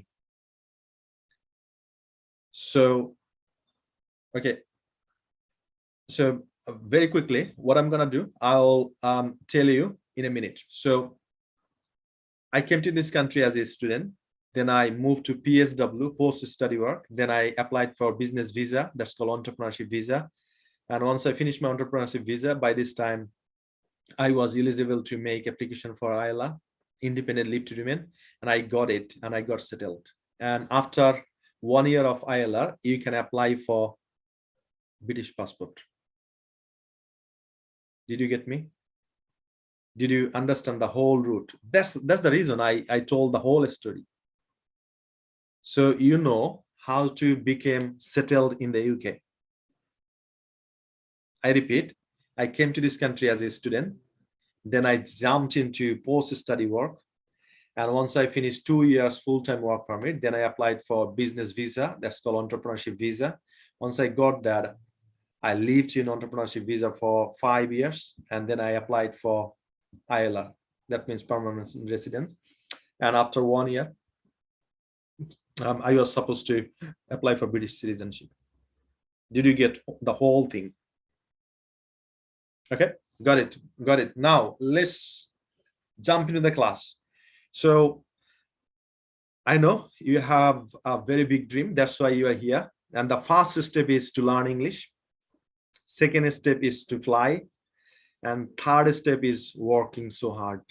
So, okay. So very quickly, what I'm gonna do, I'll tell you in a minute. So I came to this country as a student. Then I moved to PSW, post-study work. Then I applied for business visa, that's called entrepreneurship visa. And once I finished my entrepreneurship visa, by this time, I was eligible to make application for ILR, independent leave to remain, and I got it, and I got settled. And after 1 year of ILR, you can apply for British passport. Did you get me? Did you understand the whole route? That's the reason I told the whole story. So you know how to become settled in the UK. I repeat, I came to this country as a student. Then I jumped into post-study work. And once I finished 2 years full-time work permit, then I applied for business visa, that's called entrepreneurship visa. Once I got that, I lived in entrepreneurship visa for 5 years, and then I applied for ILR, that means permanent residence. And after 1 year, I was supposed to apply for British citizenship. Did you get the whole thing? Okay, got it. Now let's jump into the class. So I know you have a very big dream, that's why you are here. And the first step is to learn English. Second step is to fly. And third step is working so hard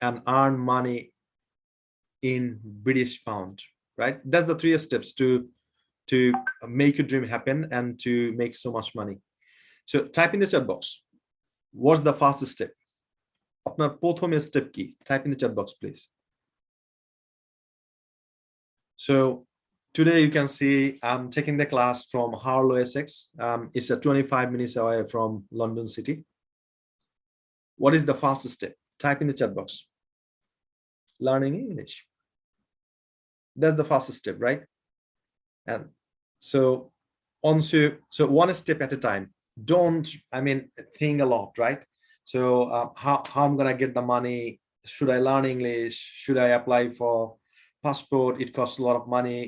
and earn money in British pound, right? That's the 3 steps to make your dream happen and to make so much money. So type in the chat box, what's the first step? আপনার প্রথম step কি? Type in the chat box, please. So today you can see I'm taking the class from Harlow, Essex. It's a 25 minutes away from London City. What is the first step? Type in the chat box. Learning English. That's the first step, right? And so one step at a time. Don't, think a lot, right? So how I'm gonna get the money? Should I learn English? Should I apply for passport? It costs a lot of money.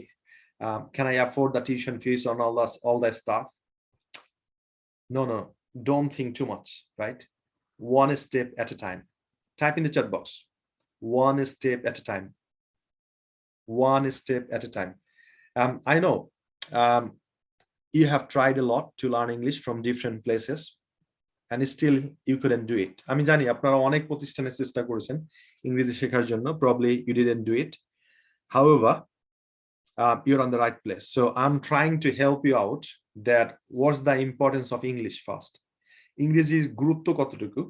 Can I afford the tuition fees and all that stuff? No, don't think too much, right? One step at a time. Type in the chat box. One step at a time. One step at a time. I know you have tried a lot to learn English from different places, and still you couldn't do it. আমি জানি আপনারা অনেক প্রতিষ্ঠানে চেষ্টা করেছেন ইংরেজি শেখার জন্য, probably you didn't do it. However, you're on the right place. So I'm trying to help you out that what's the importance of English first. ইংরেজির গুরুত্ব কতটুকু?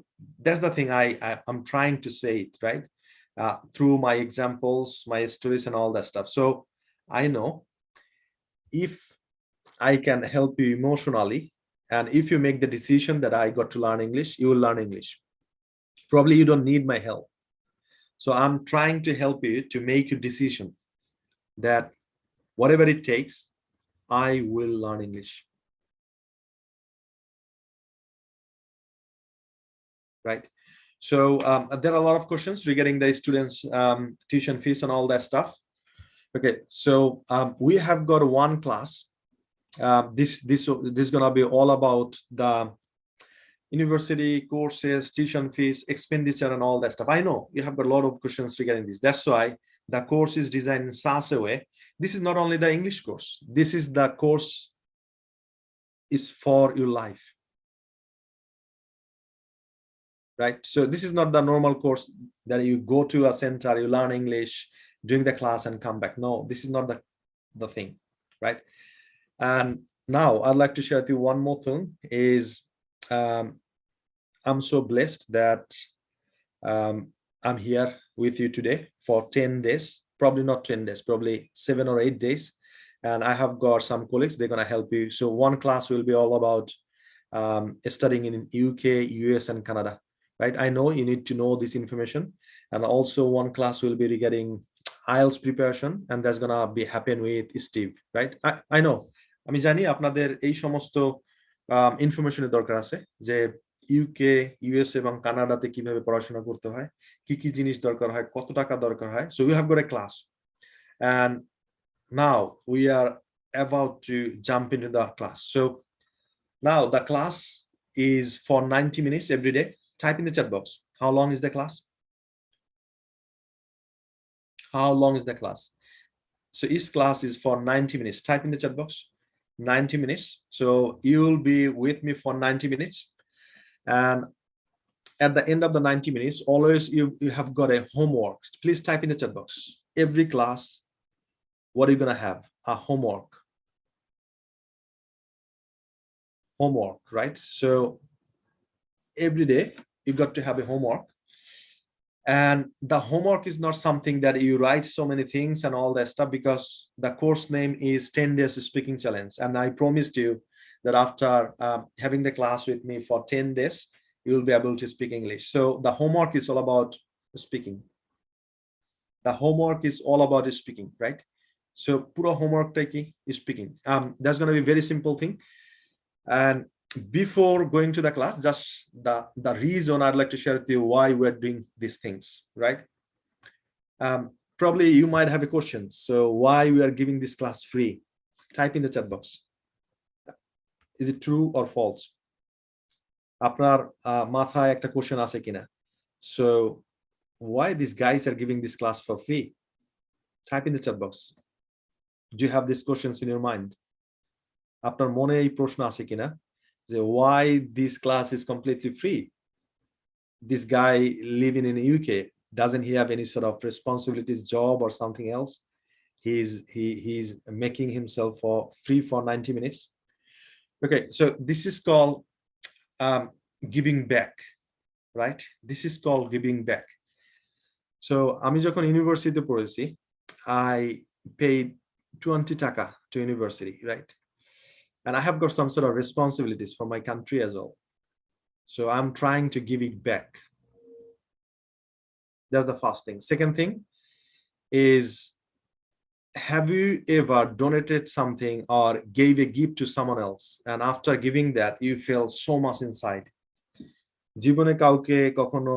That's the thing I'm trying to say it, right? Through my examples, my stories and all that stuff. So I know if I can help you emotionally, and if you make the decision that I got to learn English, you will learn English. Probably you don't need my help. So I'm trying to help you to make your decision that whatever it takes, I will learn English. Right? So there are a lot of questions regarding the students' tuition fees and all that stuff. Okay, so we have got one class. This is gonna be all about the university courses, tuition fees, expenditure, and all that stuff. I know you have got a lot of questions regarding this. That's why the course is designed in such a way. This is not only the English course. This is the course is for your life. Right? So this is not the normal course that you go to a center, you learn English during the class and come back. No, this is not the thing, right? And now I'd like to share with you one more thing is I'm so blessed that I'm here with you today for 10 days, probably not 10 days, probably 7 or 8 days. And I have got some colleagues, they're going to help you. So one class will be all about studying in UK, US, and Canada, right? I know you need to know this information. And also one class will be regarding IELTS preparation, and that's going to be happen with Steve, right? I know. আমি জানি আপনাদের এই সমস্ত ইনফরমেশনের দরকার আছে যে UK, US এবং কানাডাতে কিভাবে পড়াশোনা করতে হয়, কি কি জিনিস দরকার হয়, কত টাকা দরকার হয়. So we have got a class. And now we are about to jump into the class. So now the class is for 90 minutes every day. Type in the chat box. How long is the class? How long is the class? So each class is for 90 minutes. Type in the chat box. 90 minutes. So you'll be with me for 90 minutes. And at the end of the 90 minutes, always you have got a homework. Please type in the chat box. Every class, what are you going to have? A homework. Homework, right? So every day you got to have a homework. And the homework is not something that you write so many things and all that stuff, because the course name is 10 days speaking challenge. And I promised you that after having the class with me for 10 days, you'll be able to speak English. So the homework is all about speaking. The homework is all about speaking, right? So pura homework taking is speaking. That's going to be a very simple thing. And before going to the class, just the reason I'd like to share with you why we're doing these things, right? Probably you might have a question. So why we are giving this class free? Type in the chat box. Is it true or false? আপনার মাথায় একটা question আছে কিনা? So why these guys are giving this class for free? Type in the chat box. Do you have these questions in your mind? আপনার মনে এই প্রশ্ন আছে কিনা যে why this class is completely free? This guy living in the UK, doesn't he have any sort of responsibilities, job or something else? He's making himself for free for 90 minutes. Okay, so this is called giving back, right? This is called giving back. So আমি যখন ইউনিভার্সিটিতে পড়েছি, I paid 20 টাকা to university, right? And I have got some sort of responsibilities for my country as well. So I'm trying to give it back. That's the first thing. Second thing is, have you ever donated something or gave a gift to someone else, and after giving that you feel so much inside? জীবনে কাউকে কখনো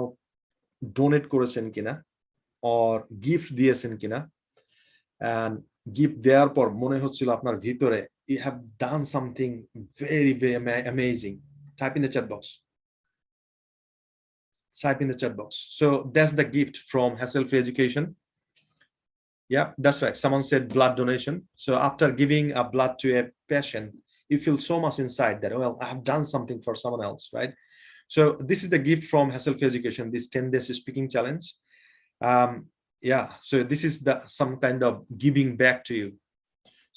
donate করেছেন কিনা or gift দিয়েছেন কিনা, and gift দেওয়ার পর মনে হচ্ছিল আপনার ভিতরে you have done something very, very amazing? Type in the chat box. Type in the chat box. So that's the gift from Hassle-Free Education. Yeah, that's right. Someone said blood donation. So after giving a blood to a patient, you feel so much inside that, well, I have done something for someone else, right? So this is the gift from Hassle-Free Education, this 10 days speaking challenge. Yeah, so this is some kind of giving back to you.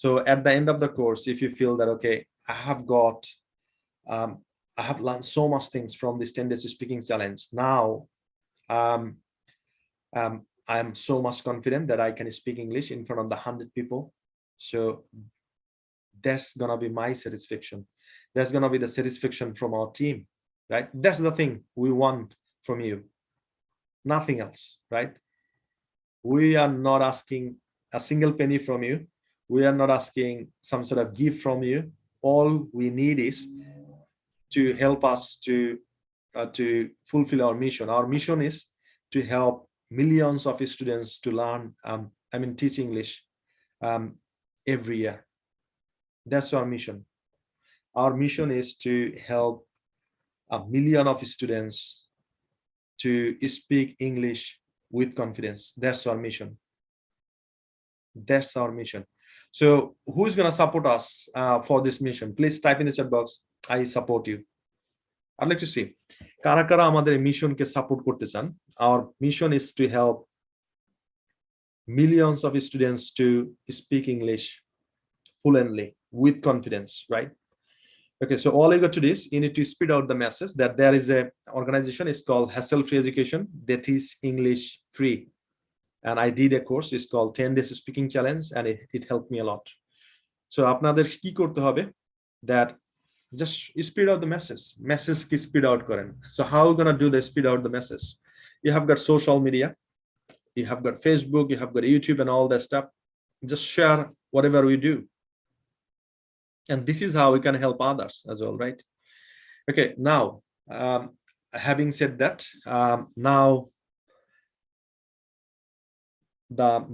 So at the end of the course, if you feel that, okay, I have learned so much things from this 10 days speaking challenge. Now, I am so much confident that I can speak English in front of the 100 people. So that's gonna be my satisfaction. That's gonna be the satisfaction from our team, right? That's the thing we want from you. Nothing else, right? We are not asking a single penny from you. We are not asking some sort of gift from you. All we need is to help us to fulfill our mission. Our mission is to help millions of students to learn, teach English every year. That's our mission. Our mission is to help 1 million of students to speak English with confidence. That's our mission. That's our mission. So who's going to support us for this mission? Please type in the chat box, I support you. I'd like to see কারা কারা আমাদের মিশনকে support করতে চান. Our mission is to help millions of students to speak English fluently with confidence, right? Okay, so all you got to do is you need to speed out the message that there is a organization, it's called Hassle Free Education, that is English free. And I did a course, it's called 10 Days Speaking Challenge, and it helped me a lot. So আপনাদের কি করতে হবে, that just speed out the message ki speed out করেন. So how are you gonna do the speed out the message? You have got social media, you have got Facebook, you have got YouTube and all that stuff. Just share whatever we do. And this is how we can help others as well, right? Okay, now, having said that, now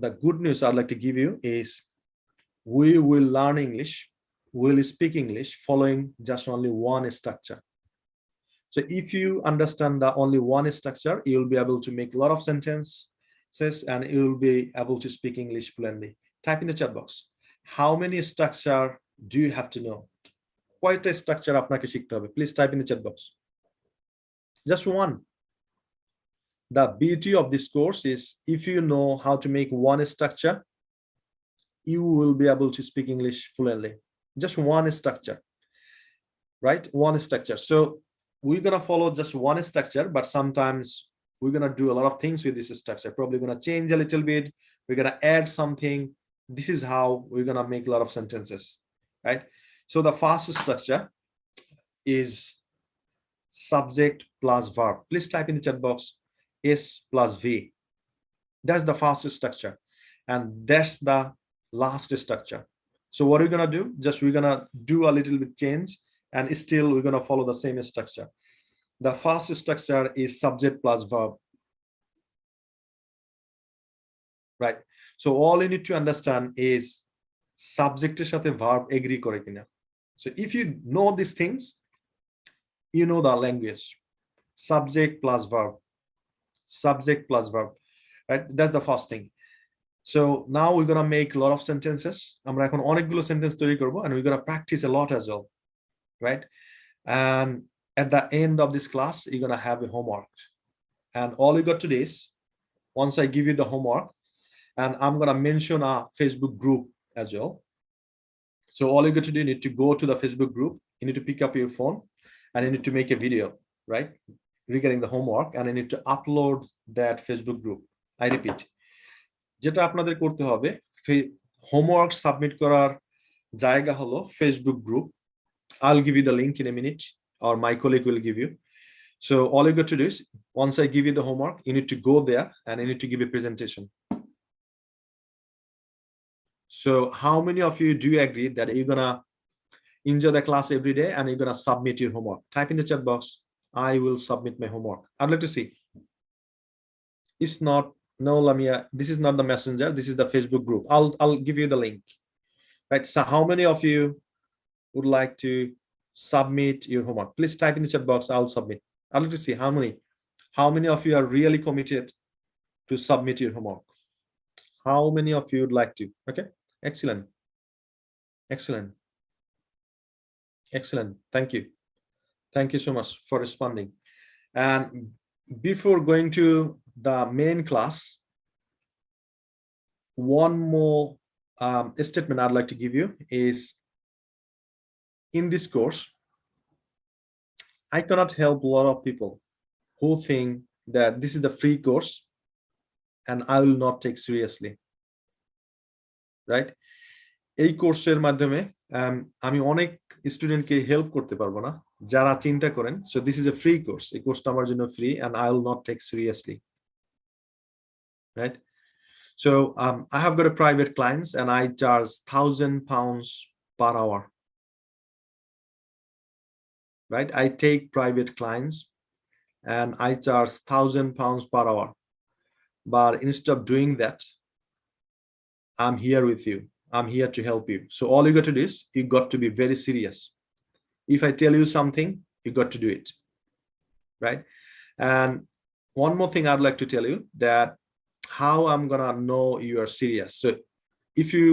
the good news I'd like to give you is we will learn English, we'll speak English following just only one structure. So if you understand the only one structure, you'll be able to make a lot of sentences and you'll be able to speak English fluently. Type in the chat box. How many structure do you have to know? Quite a structure আপনাকে শিখতে হবে. Please type in the chat box. Just one. The beauty of this course is if you know how to make one structure, you will be able to speak English fluently. Just one structure, right? One structure. So we're gonna follow just one structure, but sometimes we're gonna do a lot of things with this structure. Probably gonna change a little bit. We're gonna add something. This is how we're gonna make a lot of sentences, right? So the first structure is subject plus verb. Please type in the chat box S plus V. That's the first structure, and that's the last structure. So what are we gonna do? Just we're gonna do a little bit change, and still we're gonna follow the same structure. The first structure is subject plus verb, right? So all you need to understand is subject এর সাথে verb agree করে কিনা. So if you know these things, you know the language. Subject plus verb, subject plus verb, right? That's the first thing. So now we're gonna make a lot of sentences. আমরা এখন অনেকগুলো sentence তৈরি করব, and we're gonna practice a lot as well, right? And at the end of this class, you're gonna have a homework, and all you got to do is, once I give you the homework, and I'm gonna mention a Facebook group as well. So all you got to do, you need to go to the Facebook group, you need to pick up your phone, and you need to make a video, right, regarding the homework, and you need to upload that Facebook group. I repeat, যেটা আপনাদের করতে হবে, homework submit করার জায়গা হলো Facebook group. I'll give you the link in a minute, or my colleague will give you. So all you got to do is, once I give you the homework, you need to go there and you need to give a presentation. So how many of you do agree that you're gonna enjoy the class every day and you're gonna submit your homework? Type in the chat box, I will submit my homework. I'd like to see. It's not, no, Lamia, this is not the messenger, this is the Facebook group. I'll give you the link, right? So how many of you would like to submit your homework? Please type in the chat box, I'll submit. I'd like to see how many of you are really committed to submit your homework. How many of you would like to? Okay, excellent, excellent, excellent. Thank you so much for responding. And before going to the main class, one more statement I'd like to give you is, in this course, I cannot help a lot of people who think that this is the free course and I will not take seriously, right? এই কোর্সের মাধ্যমে আমি অনেক স্টুডেন্টকে help করতে পারবো না যারা চিন্তা করেন, so this is a free course, এই কোর্সটা আমার জন্য free and I will not take seriously, right? So I have got a private clients and I charge £1,000 per hour, right? I take private clients and I charge £1,000 per hour. But instead of doing that, I'm here with you. I'm here to help you. So all you got to do is, you got to be very serious. If I tell you something, you got to do it, right? And one more thing I'd like to tell you, that how I'm gonna know you are serious. So if you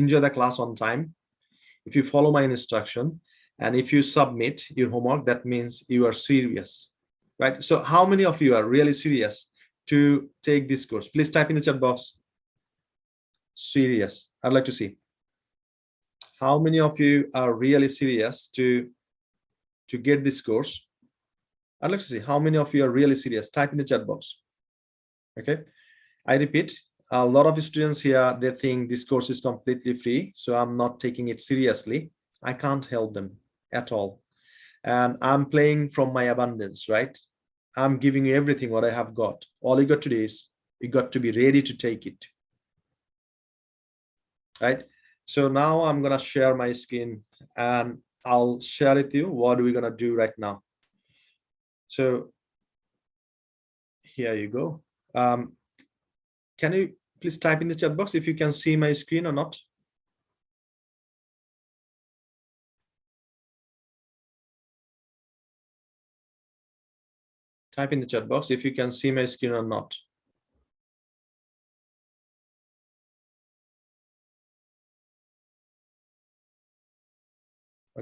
enjoy the class on time, if you follow my instruction, and if you submit your homework, that means you are serious, right? So how many of you are really serious to take this course? Please type in the chat box, serious. I'd like to see how many of you are really serious to get this course? I'd like to see how many of you are really serious. Type in the chat box. Okay, I repeat, a lot of students here, they think this course is completely free, so I'm not taking it seriously. I can't help them at all, and I'm playing from my abundance, right? I'm giving you everything what I have got. All you got to do is you got to be ready to take it, right? So now I'm gonna share my screen and I'll share with you what we're gonna do right now. So here you go. Can you please type in the chat box if you can see my screen or not? Type in the chat box if you can see my screen or not.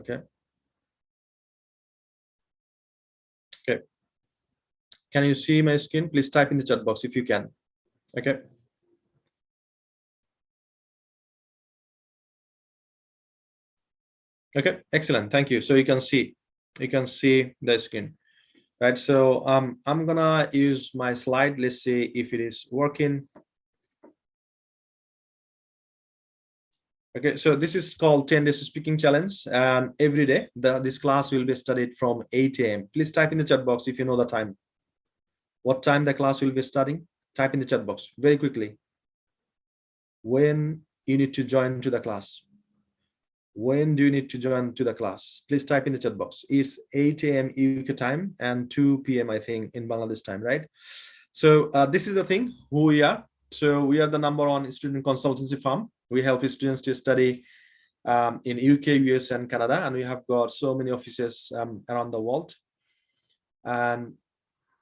Okay. Okay. Can you see my screen? Please type in the chat box if you can. Okay. Okay, excellent. Thank you. So you can see the screen, right? So I'm gonna use my slide. Let's see if it is working. Okay, so this is called 10 days speaking challenge, and every day this class will be studied from 8 a.m. Please type in the chat box if you know the time. What time the class will be starting? Type in the chat box very quickly. When you need to join to the class. When do you need to join to the class? Please type in the chat box. It's 8 a.m. UK time and 2 p.m. I think in Bangladesh time, right? So this is the thing who we are. So we are the #1 student consultancy firm. We help students to study in UK, US, and Canada, and we have got so many offices around the world. And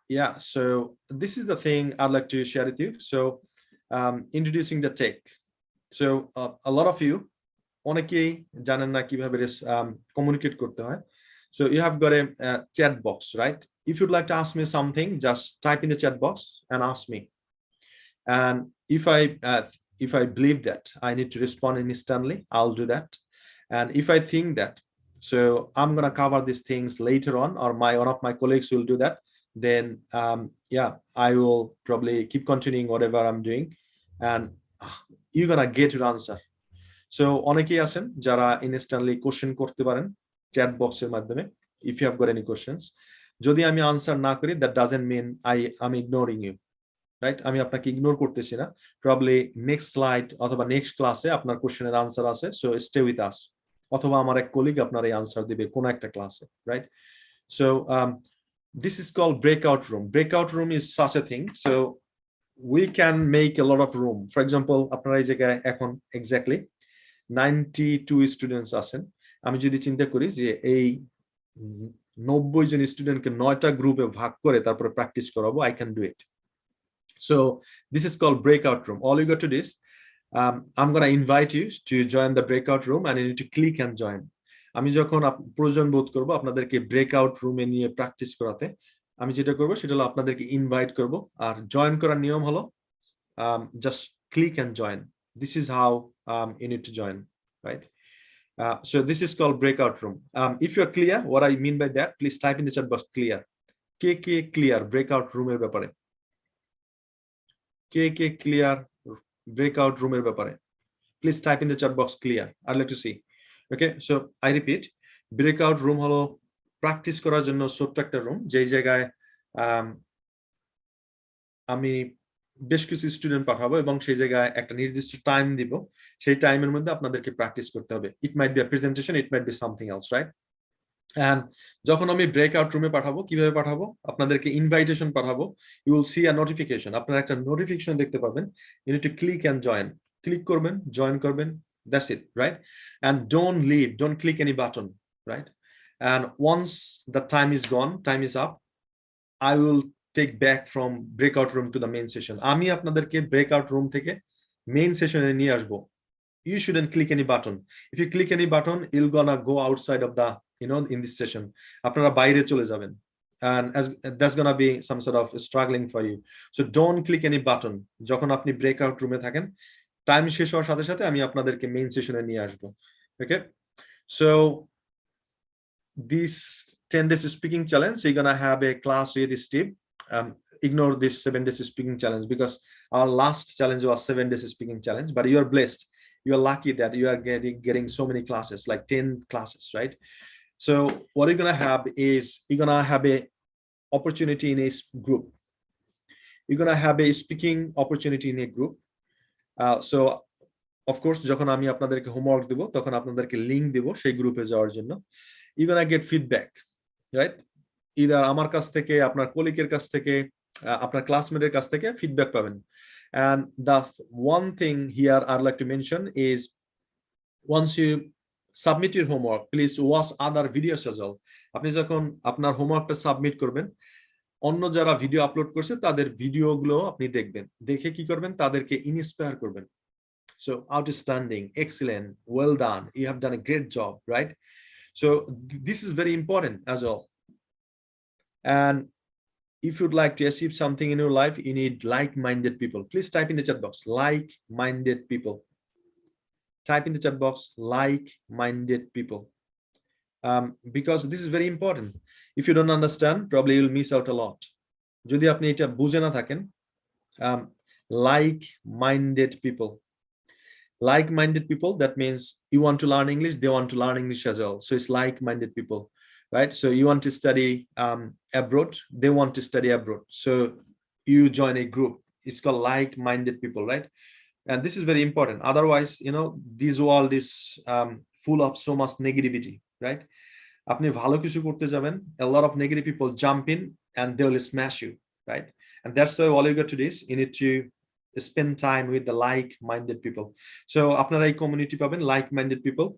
yeah, so this is the thing I'd like to share with you. So introducing the tech. So a lot of you অনেকেই জানেন না কিভাবে communicate করতে হয়. So you have got a chat box, right? If you'd like to ask me something, just type in the chat box and ask me. And if I believe that I need to respond instantly, I'll do that. And if I think that, so I'm gonna cover these things later on, or one of my colleagues will do that, then yeah, I will probably keep continuing whatever I'm doing, and you're gonna get your answer. So অনেকেই আছেন যারা instantly question করতে পারেন chat box এর মাধ্যমে if you have got any questions. যদি আমি answer না করি, that doesn't mean I'm ignoring you, right? আমি আপনাকে ignore করতেছি না, probably next slide অথবা next class এ আপনার question এর answer আছে, so stay with us. অথবা আমার এক colleague আপনার এই answer দিবে কোন একটা ক্লাসে, right? So this is called breakout room. Breakout room is such a thing. So we can make a lot of room. For example, আপনারা এই জায়গায় এখন exactly 92 স্টুডেন্টস আছেন। আমি যদি চিন্তা করি যে এই 90 জন স্টুডেন্টকে 9টা গ্রুপে ভাগ করে তারপরে প্র্যাকটিস করাবো, I can do it. So this is called breakout room. All you got to do is I'm going to invite you to join the breakout room, and you need to click and join. আমি যখন প্রয়োজন বোধ করব আপনাদেরকে breakout রুমে নিয়ে practice করাতে, আমি যেটা করব সেটা হলো আপনাদেরকে ইনভাইট করব, আর জয়েন করার নিয়ম হলো just click and join. This is how you need to join, right? So this is called breakout room. If you're clear what I mean by that, please type in the chat box clear. K clear breakout room এর ব্যাপারে? কে clear breakout room এর ব্যাপারে? Please type in the chat box clear. I'd like to see. Okay, so I repeat, breakout room হলো practice করার জন্য ছোট্ট একটা room, যেই জায়গায় আমি বেশ কিছু স্টুডেন্ট পাঠাবো এবং সেই জায়গায় একটা নির্দিষ্ট টাইম দিব, সেই টাইমের মধ্যে আপনাদেরকে প্র্যাকটিস করতে হবে। It might be a presentation, it might be something else, right? And যখন আমি ব্রেকআউট রুমে পাঠাবো, কিভাবে পাঠাবো? আপনাদেরকে ইনভাইটেশন পাঠাবো, you will see a notification, আপনারা একটা নোটিফিকেশন দেখতে পাবেন, you need to click and join, click করবেন, জয়েন করবেন, that's it, right? And don't leave, don't click any button, right? And once the time is gone, time is up, I will take back from breakout room to the main session. আমি আপনাদেরকে breakout room থেকে main session এ নিয়ে আসবো। You shouldn't click any button. If you click any button, you're gonna go outside of the, in this session. আপনারা বাইরে চলে যাবেন, and as that's gonna be some sort of struggling for you. So don't click any button. যখন আপনি breakout room এ থাকেন, time শেষ হওয়ার সাথে সাথে আমি আপনাদেরকে main session এ নিয়ে আসবো, Okay, so this 10 days speaking challenge, you're gonna have a class with Steve. Ignore this 7 days speaking challenge because our last challenge was 7 days speaking challenge, but you're blessed, you're lucky that you are getting so many classes, like 10 classes, right? So what you're gonna have is you're gonna have a opportunity in a group. You're gonna have a speaking opportunity in a group. So of course যখন আমি আপনাদেরকে homework দেব তখন আপনাদেরকে link দেব সেই গ্রুপে যাওয়ার জন্য। You're gonna get feedback, right? Either আমার কাছ থেকে, আপনার কলিগের কাছ থেকে, আপনার ক্লাসমেটের কাছ থেকে ফিডব্যাক পাবেন। And the one thing here I'd like to mention is once you submit your homework, please watch other videos as well. আপনি যখন আপনার হোমওয়ার্কটা সাবমিট করবেন, অন্য যারা ভিডিও আপলোড করছে তাদের ভিডিওগুলো আপনি দেখবেন, দেখে কি করবেন, তাদেরকে ইন্সপায়ার করবেন। So outstanding, excellent, well done, you have done a great job, right? So this is very important as well. And if you'd like to achieve something in your life, you need like-minded people. Please type in the chat box, like-minded people. Type in the chat box, like-minded people. Because this is very important. If you don't understand, probably you'll miss out a lot. Jodi apni eta bujhe na thaken, like-minded people. Like-minded people, that means you want to learn English, they want to learn English as well. So it's like-minded people, right? So you want to study abroad, they want to study abroad. So you join a group, it's called like-minded people, right? And this is very important. Otherwise, you know, this world is full of so much negativity, right? Apni bhalo kichu korte jaben, a lot of negative people jump in and they will smash you, right? And that's why all you got to do is you need to spend time with the like-minded people. So apnara ei community paben like-minded people.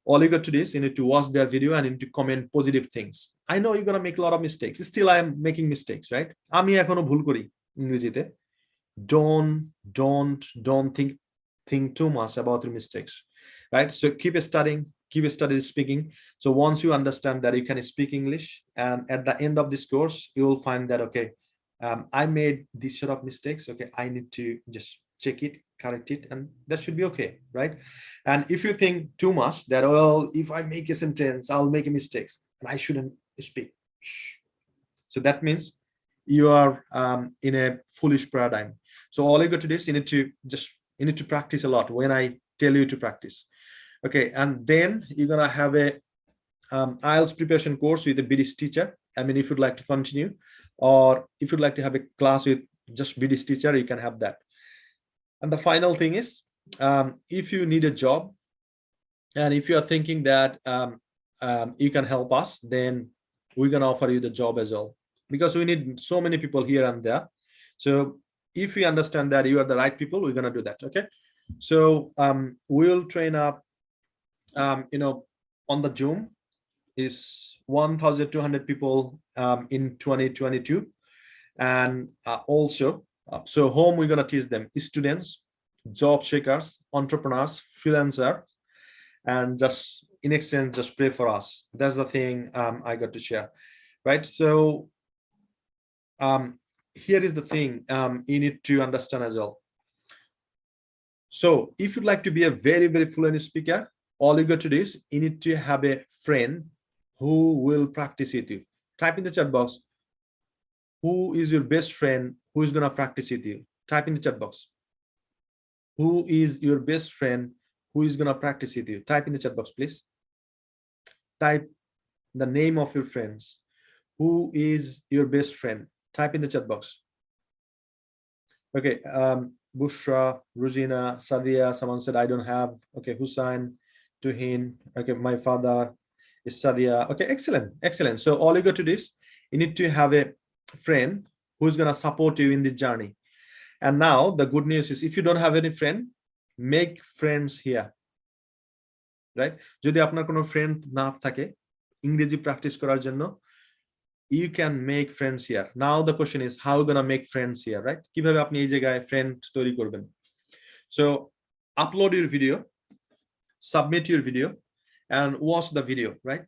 All you got to do is you need to watch their video and you need to comment positive things. I know you're gonna make a lot of mistakes, still I am making mistakes, right? Ami ekhono bhul kori ingrijite. Don't think too much about your mistakes, right? So keep studying, keep speaking. So once you understand that you can speak English, and at the end of this course you will find that, okay, I made this sort of mistakes, okay, I need to just check it, correct it, and that should be okay, right? And if you think too much that, well, if I make a sentence I'll make a mistakes and I shouldn't speak, so that means you are in a foolish paradigm. So all you got to do is you need to practice a lot when I tell you to practice, okay? And then you're gonna have a IELTS preparation course with a British teacher. I mean, if you'd like to continue, or if you'd like to have a class with just British teacher, you can have that. And the final thing is, if you need a job and if you are thinking that you can help us, then we're gonna offer you the job as well, because we need so many people here and there. So if we understand that you are the right people, we're gonna do that, okay? So we'll train up, you know, on the Zoom is 1,200 people in 2022, and also so home we're going to teach them students, job seekers, entrepreneurs, freelancer, and just in exchange just pray for us. That's the thing I got to share, right? So here is the thing you need to understand as well. So if you'd like to be a very fluent speaker, all you got to do is you need to have a friend who will practice with you. Type in the chat box, who is your best friend who is going to practice with you? Type in the chat box, who is your best friend who is going to practice with you? Type in the chat box, please. Type the name of your friends. Who is your best friend? Type in the chat box. Okay, Bushra, Ruzina, Sadia, someone said I don't have. Okay, Hussein, Tuhin, okay, my father is Sadia. Okay, excellent. So all you got to do is you need to have a friend who's going to support you in the journey. And now the good news is, if you don't have any friend, make friends here, right? Jodi apnar kono friend na thake ingreji practice korar jonno, you can make friends here. Now the question is, how you gonna make friends here, right? Kibhabe apni ei jagay friend tori korben? So upload your video, submit your video, and watch the video, right?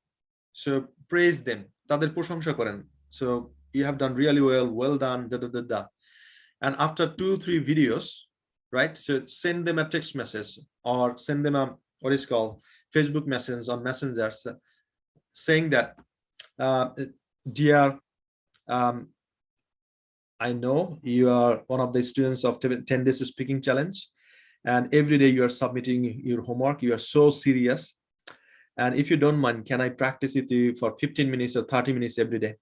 So praise them, tader proshonsha koren. So you have done really well done, and after 2-3 videos, right, so send them a text message or send them a what is called Facebook message on Messenger saying that, dear, I know you are one of the students of 10 days speaking challenge, and every day you are submitting your homework. You are so serious, and if you don't mind, can I practice with you for 15 minutes or 30 minutes every day?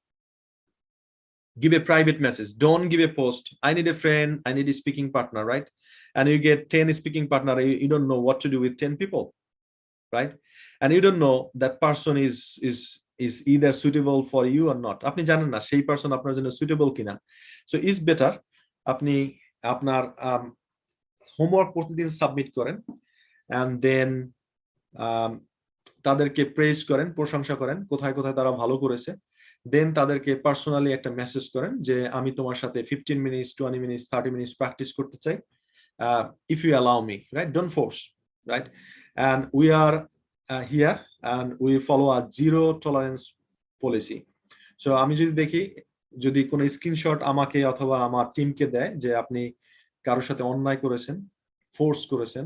Give a private message. Don't give a post. I need a friend, I need a speaking partner, right? And you get 10 speaking partner, you don't know what to do with 10 people, right? And you don't know that person is either suitable for you or not. আপনি জানেন না সেই person আপনার জন্য suitable কিনা। So it's better আপনি আপনার homework প্রতিদিন সাবমিট করেন, and then তাদেরকে প্রেজ করেন, প্রশংসা করেন কোথায় কোথায় তারা ভালো করেছে, দেন তাদেরকে পার্সোনালি একটা মেসেজ করেন যে আমি তোমার সাথে 15 minutes 20 minutes 30 minutes প্র্যাকটিস করতে চাই, if you allow me, right? Don't force, right? And we are here and we follow a zero tolerance policy. So আমি যদি দেখি, যদি কোনো স্ক্রিনশট আমাকে অথবা আমার টিমকে দেয় যে আপনি কারোর সাথে অন্যায় করেছেন, ফোর্স করেছেন,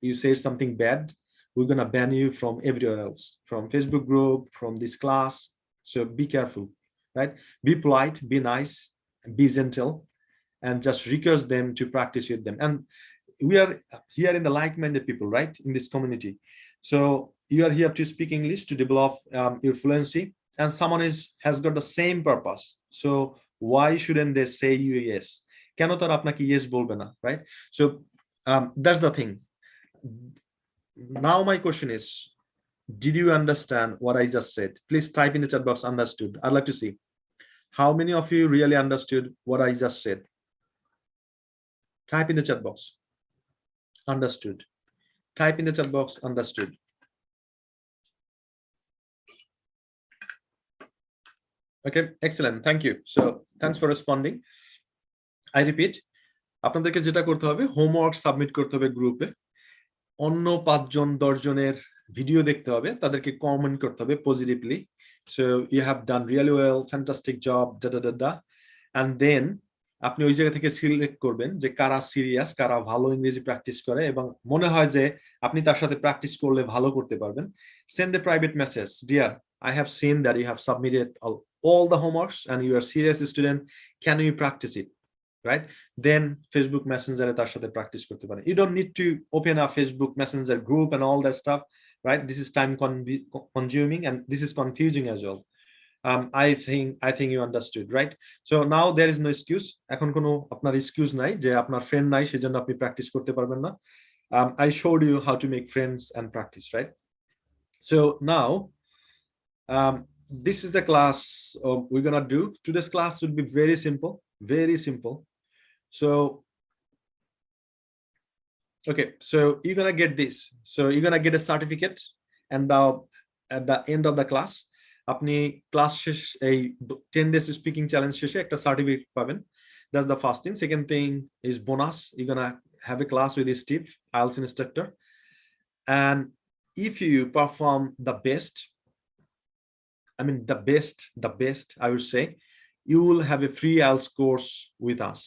you said something bad, we're gonna ban you from everywhere else, from Facebook group, from this class. So be careful, right? Be polite, be nice, be gentle, and just request them to practice with them. And we are here in the like-minded people, right? In this community. So you are here to speak English, to develop your fluency, and someone has got the same purpose. So why shouldn't they say you yes? কেন তারা আপনাকে yes বলবে না, right? So that's the thing. Now my question is, did you understand what I just said? Please type in the chat box understood. I'd like to see how many of you really understood what I just said. Type in the chat box understood. Type in the chat box understood. Okay, excellent, thank you. So thanks for responding. I repeat, আপনাদেরকে যেটা করতে হবে, homework submit করতে হবে গ্রুপে, অন্য 5 জন 10 জনের video দেখতে হবে, তাদেরকে কমেন্ট করতে হবে positively, so you have done really well, fantastic job, da da da da, and then আপনি ওই জায়গা থেকে সিলেক্ট করবেন যে কারা সিরিয়াস, কারা ভালো ইংরেজি প্র্যাকটিস করে এবং মনে হয় যে আপনি তার সাথে প্র্যাকটিস করলে ভালো করতে পারবেন। Send a private message, dear, I have seen that you have submitted all the homeworks and you are serious student, can you practice it, right? Then Facebook Messenger তার সাথে প্র্যাকটিস করতে পারেন। You don't need to open a Facebook Messenger group and all that stuff, right? This is time consuming and this is confusing as well. I think you understood, right? So now there is no excuse. এখন কোনো আপনার excuse নাই যে আপনার friend নাই সেজন্য আপনি practice করতে পারবেন না। I showed you how to make friends and practice, right? So now this is the class we're gonna do. Today's class would be very simple, very simple. So okay, so you're gonna get this. So you're gonna get a certificate, and at the end of the class আপনি class শেষ এই 10 days speaking challenge শেষে একটা certificate পাবেন। That's the first thing. Second thing is bonus. You're gonna have a class with Steve, IELTS instructor, and if you perform the best, I mean the best I would say, you will have a free IELTS course with us,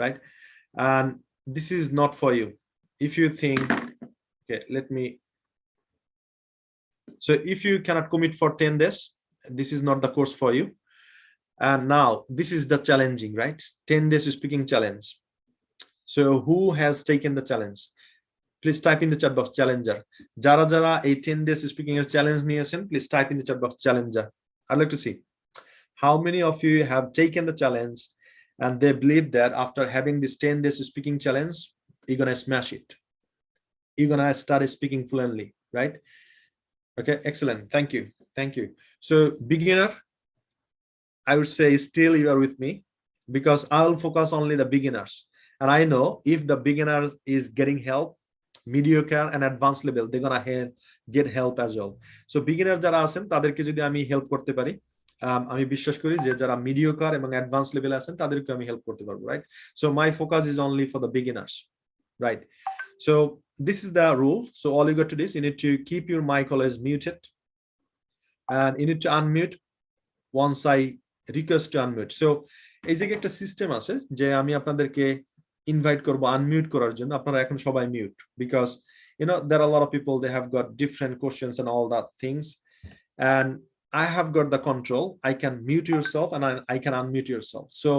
right? And this is not for you. If you think, okay, let me, so if you cannot commit for 10 days, this is not the course for you. And now this is the challenging, right? 10 days speaking challenge. So who has taken the challenge? Please type in the chat box challenger. Jara jara a 10 days speaking challenge niyechen, please type in the chat box challenger. I'd like to see how many of you have taken the challenge and they believe that after having this 10 days speaking challenge, you're gonna smash it. You're gonna start speaking fluently, right? Okay, excellent, thank you, thank you. So beginner, I would say still you are with me because I'll focus only the beginners, and I know if the beginner is getting help, mediocre and advanced level, they're gonna get help as well. So beginner jara aছেন তাদেরকে যদি আমি help করতে পারি, আমি বিশ্বাস করি যে যারা mediocre এবং advanced level আছেন তাদেরকে আমি হেল্প করতে পারবো, right? So my focus is only for the beginners, right? So this is the rule. So all you got to do is you need to keep your mic always muted, and you need to unmute once I request to unmute. So এই যে একটা system আছে যে আমি আপনাদেরকে invite করব unmute করার জন্য, আপনারা এখন সবাই mute because you know, there are a lot of people, they have got different questions and all that things, and I have got the control. I can mute yourself and I can unmute yourself. So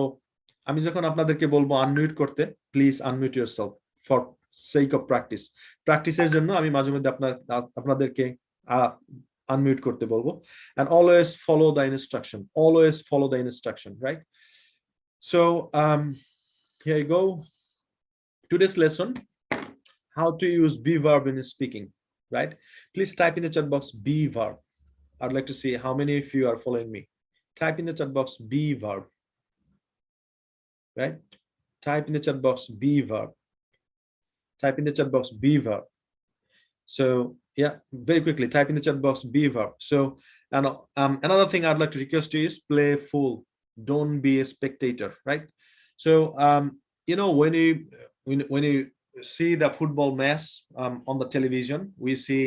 আমি যখন আপনাদেরকে বলবো unmute করতে, please unmute yourself for sake of practice. প্র্যাকটিসের জন্য আমি মাঝে মধ্যে আপনাদেরকে unmute করতে বলবো, and always follow the instruction. Always follow the instruction, right? So here you go. Today's lesson, how to use be verb in speaking, right? Please type in the chat box be verb. I'd like to see how many of you are following me. Type in the chat box be verb, right? Type in the chat box be verb. Type in the chat box be verb. So yeah, very quickly type in the chat box be verb. So, and another thing I'd like to request you is play full. Don't be a spectator, right? So you know, when you see the football match on the television, we see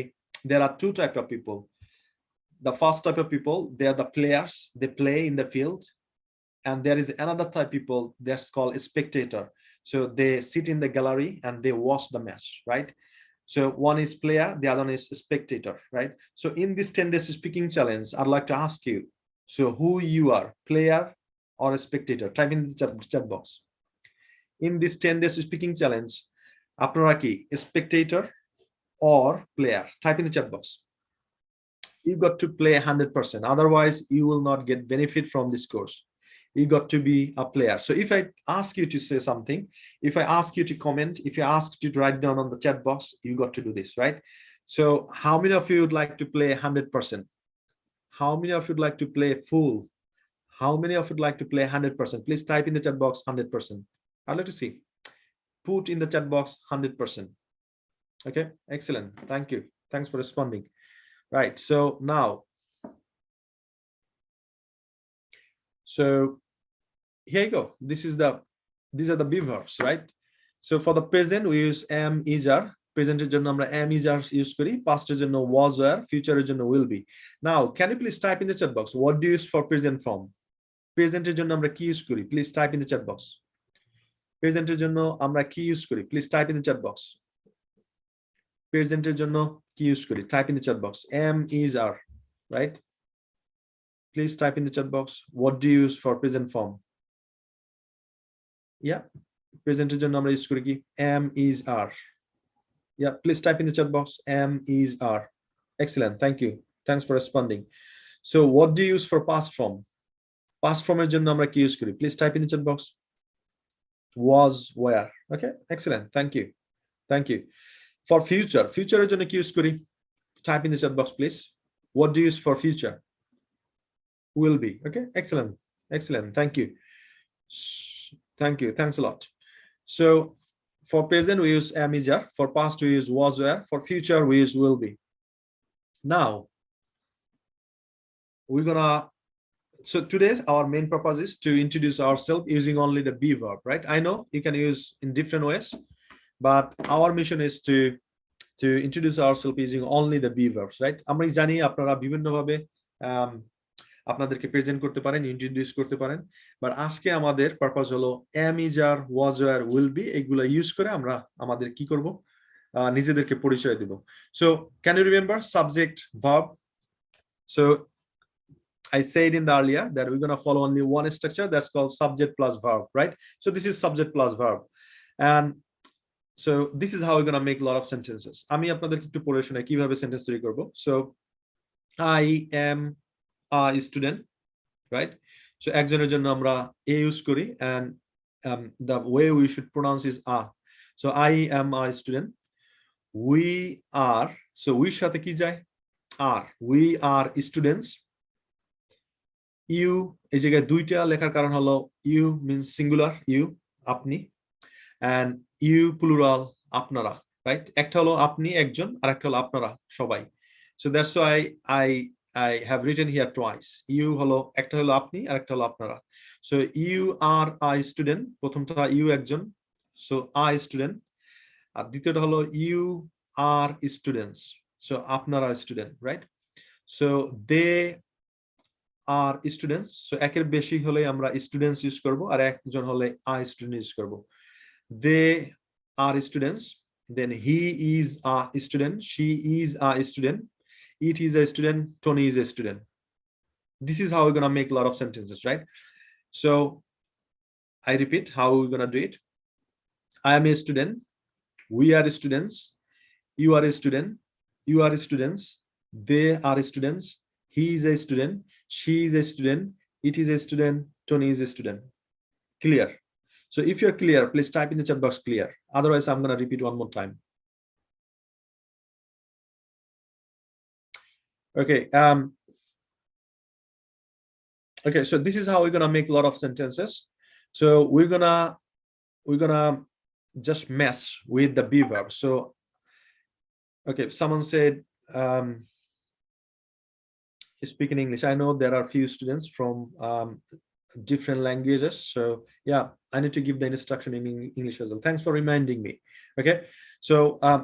there are two types of people. The first type of people, they are the players, they play in the field, and there is another type of people that's called a spectator. So they sit in the gallery and they watch the match, right? So one is player, the other one is spectator, right? So in this 10 days speaking challenge, I'd like to ask you, so who you are, player or a spectator? Type in the chat box. In this 10 days speaking challenge, আপনারা কি spectator or player? Type in the chat box. You got to play 100%, otherwise you will not get benefit from this course. You got to be a player. So if I ask you to say something, if I ask you to comment, if I ask you to write down on the chat box, you got to do this, right? So how many of you would like to play 100%? How many of you would like to play full? How many of you would like to play 100%? Please type in the chat box 100%. I'd like to see. Put in the chat box 100%. Okay, excellent. Thank you. Thanks for responding. Right, so now, so here you go. These are the be verbs, right? So for the present, we use am, is, are. Present এর জন্য আমরা am, is, are use করি. Past এর জন্য was, were. Future এর জন্য will be. Now, can you please type in the chat box? What do you use for present form? Present এর জন্য আমরা কি use করি? Please type in the chat box. Present এর জন্য আমরা কি use করি? Please type in the chat box. Present এর জন্য কি use করি? Type in the chat box. Am, is, are, right? Please type in the chat box. What do you use for present form? Yeah, present এর জন্য আমরা use করি কি? Am, is, are. Yeah, please type in the chat box. Am, is, are. Excellent. Thank you. Thanks for responding. So what do you use for past form? Past form এর জন্য আমরা কি use করি? Please type in the chat box. Was, were. Okay, excellent. Thank you. Thank you. For future এর জন্য কি use করি? Type in the chat box, please. What do you use for future? Will be. Okay, excellent. Excellent. Thank you. Thank you. Thanks a lot. So for present, we use am, is, are. For past, we use was, were. For future, we use will be. Now, we're gonna, so today, our main purpose is to introduce ourselves using only the be verb, right? I know you can use in different ways, but our mission is to introduce ourselves using only the be verbs, right? আমরা জানি আপনারা বিভিন্নভাবে আপনাদেরকে present করতে পারেন, introduce করতে পারেন, but আজকে আমাদের পারপাস হলো am, is, are, was, were, will be এগুলা ইউজ করে আমরা আমাদের কি করব, নিজেদেরকে পরিচয় দেব. So can you remember subject verb? So I said in the earlier that we're going to follow only one structure that's called subject plus verb, right? So this is subject plus verb, and so this is how we're going to make a lot of sentences. আমি আপনাদেরকে একটু পড়ে শোনাই কিভাবে sentence তৈরি করব. So I am a student, right? So একজনের জন্য আমরা a use করি, and the way we should pronounce is a. So I am a student. We are, so we সাথে কি যায়? are. We are students. You এই জায়গায় দুইটা লেখার কারণ হলো you means singular, you আপনি, and you plural আপনারা, right? একটা হলো আপনি একজন, আর একটা হলো আপনারা সবাই. So that's why I have written here twice. You হলো একটা হলো আপনি আর একটা হলো আপনারা. So you are a student, প্রথমটা you একজন, so a student, আর দ্বিতীয়টা হলো you are students, so আপনারা student, right? So they are students. So একের বেশি হলে আমরা students ইউজ করব, আর একজন হলে a student ইউজ করব. They are students. then he is a student, she is a student, it is a student, Tony is a student. This is how we're going to make a lot of sentences, right? So I repeat how we're going to do it. I am a student, we are students, you are a student, you are students, they are students, he is a student, she is a student, it is a student, Tony is a student. Clear? So if you're clear, please type in the chat box clear. Otherwise, I'm going to repeat one more time. Okay. Okay, so this is how we're going to make a lot of sentences. So we're gonna just mess with the be verb. So okay, someone said speak in English. I know there are few students from different languages, so yeah, I need to give the instruction in English as well. Thanks for reminding me. Okay, so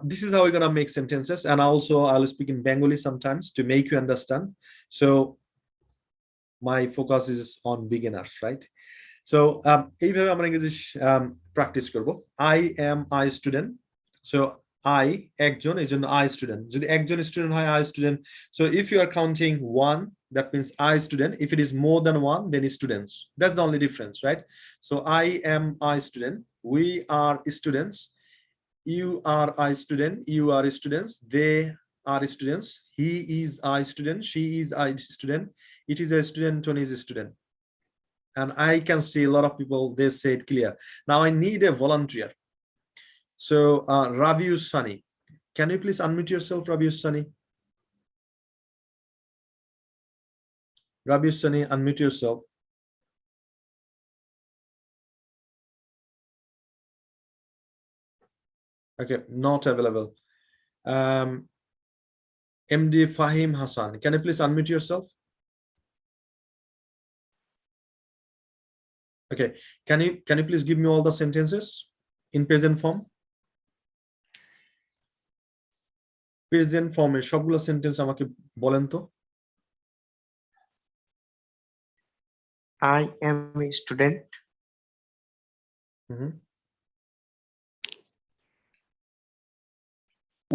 this is how we're gonna make sentences, and also I'll speak in Bengali sometimes to make you understand. So my focus is on beginners, right? So এইভাবে আমরা ইংরেজি practice করব। I am a student. So I একজন, এইজন্য I student। যদি একজন student হয় I student। So if you are counting one, that means I student. If it is more than one, then students. That's the only difference, right? So I am a student, we are students, you are a student, you are students, they are students, he is a student, she is a student, it is a student, Tony is a student. And I can see a lot of people, they say it clear. Now I need a volunteer. So Rabiu Sunny, can you please unmute yourself, Rabiu Sunny? Rabiu Sunny, unmute yourself. Okay, not available. MD Fahim Hassan, can you please unmute yourself? Okay, can you please give me all the sentences in present form? Present form এ সবগুলো sentence আমাকে বলেন তো। I am a student.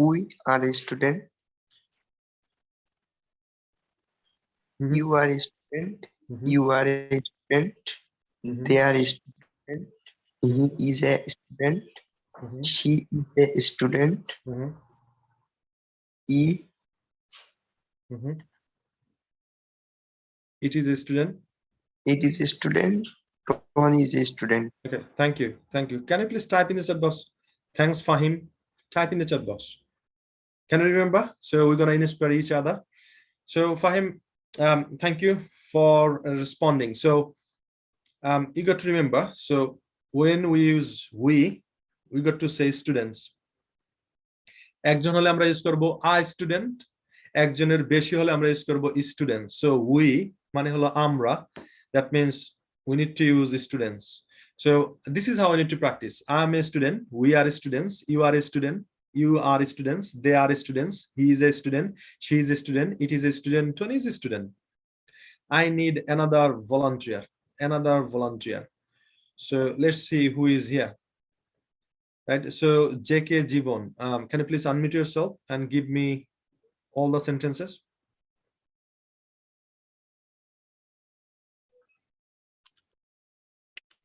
We are a student. You are a student. You are a student. They are a student. He is a student. She is a student. It is a student. It is a student. One is a student. Okay, thank you. Thank you. Can you please type in the chat box? Thanks, Fahim. Type in the chat box. Can you remember? So we're going to inspire each other. So Fahim, thank you for responding. So you got to remember. So when we use we got to say students. একজন হলে আমরা use করব a student, একজনের বেশি হলে আমরা use করব students. So we মানে হলো আমরা, that means we need to use students. So this is how I need to practice. I'm a student, we are students, you are a student, you are students, they are students, he is a student, she is a student, it is a student, Tony is a student. I need another volunteer. So let's see who is here. Right, so JK Jibon, can you please unmute yourself and give me all the sentences?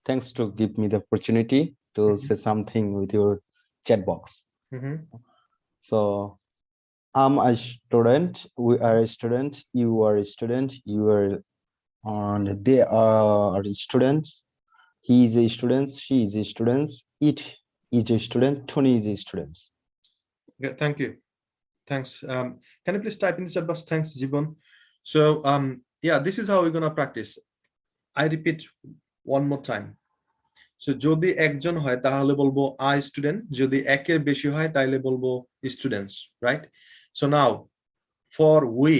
Thanks to give me the opportunity to say something with your chat box. So I'm a student, we are a student, you are a student, you are, and they are students, he is a student, she is a student, it is a student, Tony is a student. Okay, thank you. Thanks. Can you please type in the chat box? Thanks, Jibon. So yeah, this is how we're gonna practice. I repeat one more time. So যদি একজন হয় তাহলে বলবো I student, যদি একের বেশি হয় তাহলে বলবো students, right? So now for we,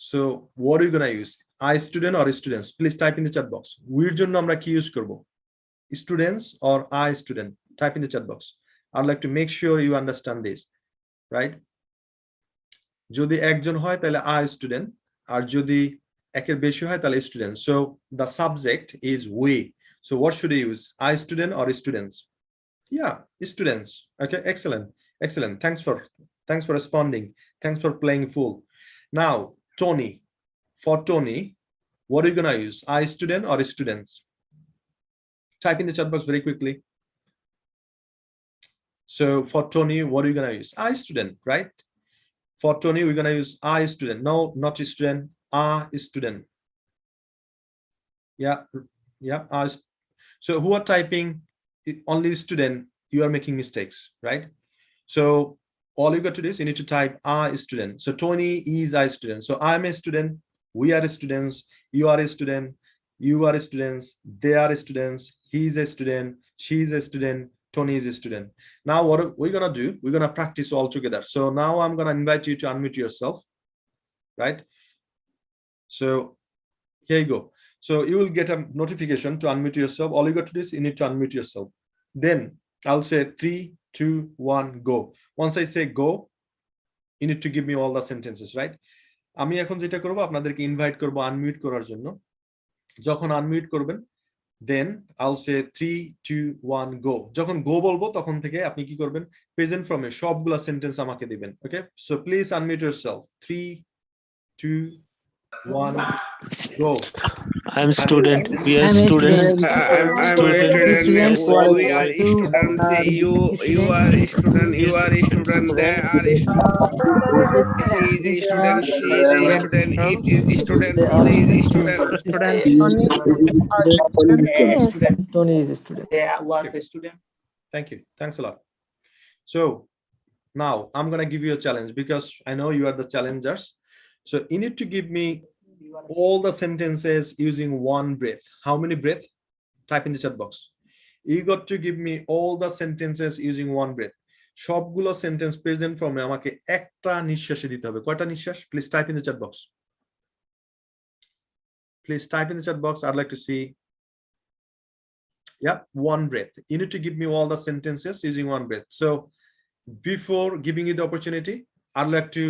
so what are you gonna use? I student or students? Please type in the chat box. we're জন্য আমরা কি ইউজ করব? Students or I student? Type in the chat box. I'd like to make sure you understand this, right? যদি একজন হয় তাহলে I student, আর যদি একের বেশি হয় তাহলে students. So the subject is we. So what should I use? I student or students? Yeah, students. Okay, excellent, excellent. Thanks for responding. Thanks for playing full. Now, Tony. For Tony, what are you gonna use? I student or students? Type in the chat box very quickly. So for Tony, what are you gonna use? I student, right? For Tony, we're gonna use I student. No, not a student. I student. Yeah, yeah. So who are typing only student? You are making mistakes, right? So all you got to do is you need to type I student. So Tony is I student. So I'm a student. We are students. You are a student. You are students. They are students. He is a student. She is a student. Tony is a student. Now what we're gonna do? We're gonna practice all together. So now I'm gonna invite you to unmute yourself, right? So here you go. So you will get a notification to unmute yourself. All you got to do is you need to unmute yourself. Then I'll say 3, 2, 1, go. Once I say go, you need to give me all the sentences, right? আমি এখন যেটা করব আপনাদেরকে invite করব unmute করার জন্য। যখন unmute করবেন then I'll say 3, 2, 1, go. যখন go বলবো তখন থেকে আপনি কি করবেন? প্রেজেন্ট ফর্মে সবগুলা সেন্টেন্স আমাকে দিবেন। ওকে? So please unmute yourself. 3, 2, 1, go. I'm student. We are students. I'm a student. We are students. You are a student. You are a student. They are a student. He is a student. She is a student. It is a student. He is a student. Tony is a student. They are a student. Thank you. Thanks a lot. So now I'm gonna give you a challenge because I know you are the challengers. So you need to give me all the sentences using one breath. How many breath? Type in the chat box. You got to give me all the sentences using one breath. সবগুলো sentence present ফর্মে আমাকে একটা নিঃশ্বাসে দিতে হবে। কয়টা নিঃশ্বাস? Please type in the chat box. Please type in the chat box. I'd like to see. Yeah, one breath. You need to give me all the sentences using one breath. So before giving you the opportunity, I'd like to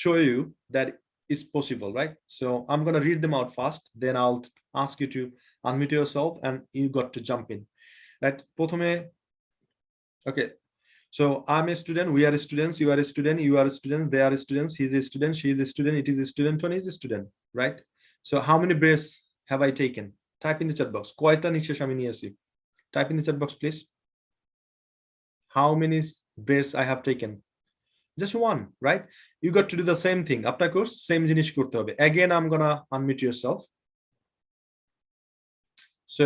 show you that is possible, right? So I'm going to read them out fast, then I'll ask you to unmute yourself and you got to jump in, right? Okay, so I'm a student, we are students, you are a student, you are students, they are students, he's a student, she is a student, it is a student, Tony is a student, right? So how many breaths have I taken? Type in the chat box. কয়টা নিঃশ্বাস আমি নিয়েছি? Type in the chat box, please. How many breaths I have taken? Just one, right? You got to do the same thing. After course, same জিনিস করতে হবে. Again, I'm gonna unmute yourself. So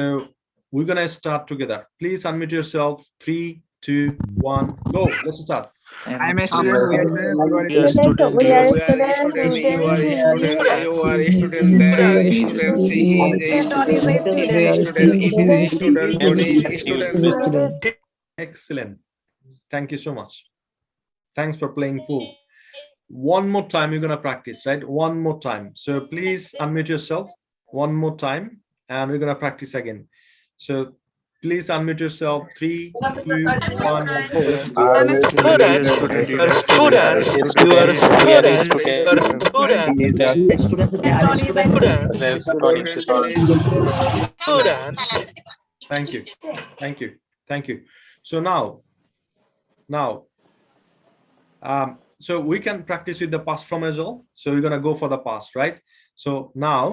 we're gonna start together. Please unmute yourself. 3, 2, 1, go. Let's start. I'm a student. We are students. We are student. We are a student. You are a student. You are a student. They are a student. He is a student. He is a student. It is a student. Tony is a student. Excellent. Thank you so much. Thanks for playing full. One more time, you're gonna practice, right? One more time. So please unmute yourself one more time, and we're gonna practice again. So please unmute yourself. 3, 2, 1. I'm a student. You are a student. You are a student. You are a student. Thank you. Thank you. Thank you. So now, so we can practice with the past form as well. So we're gonna go for the past, right? So now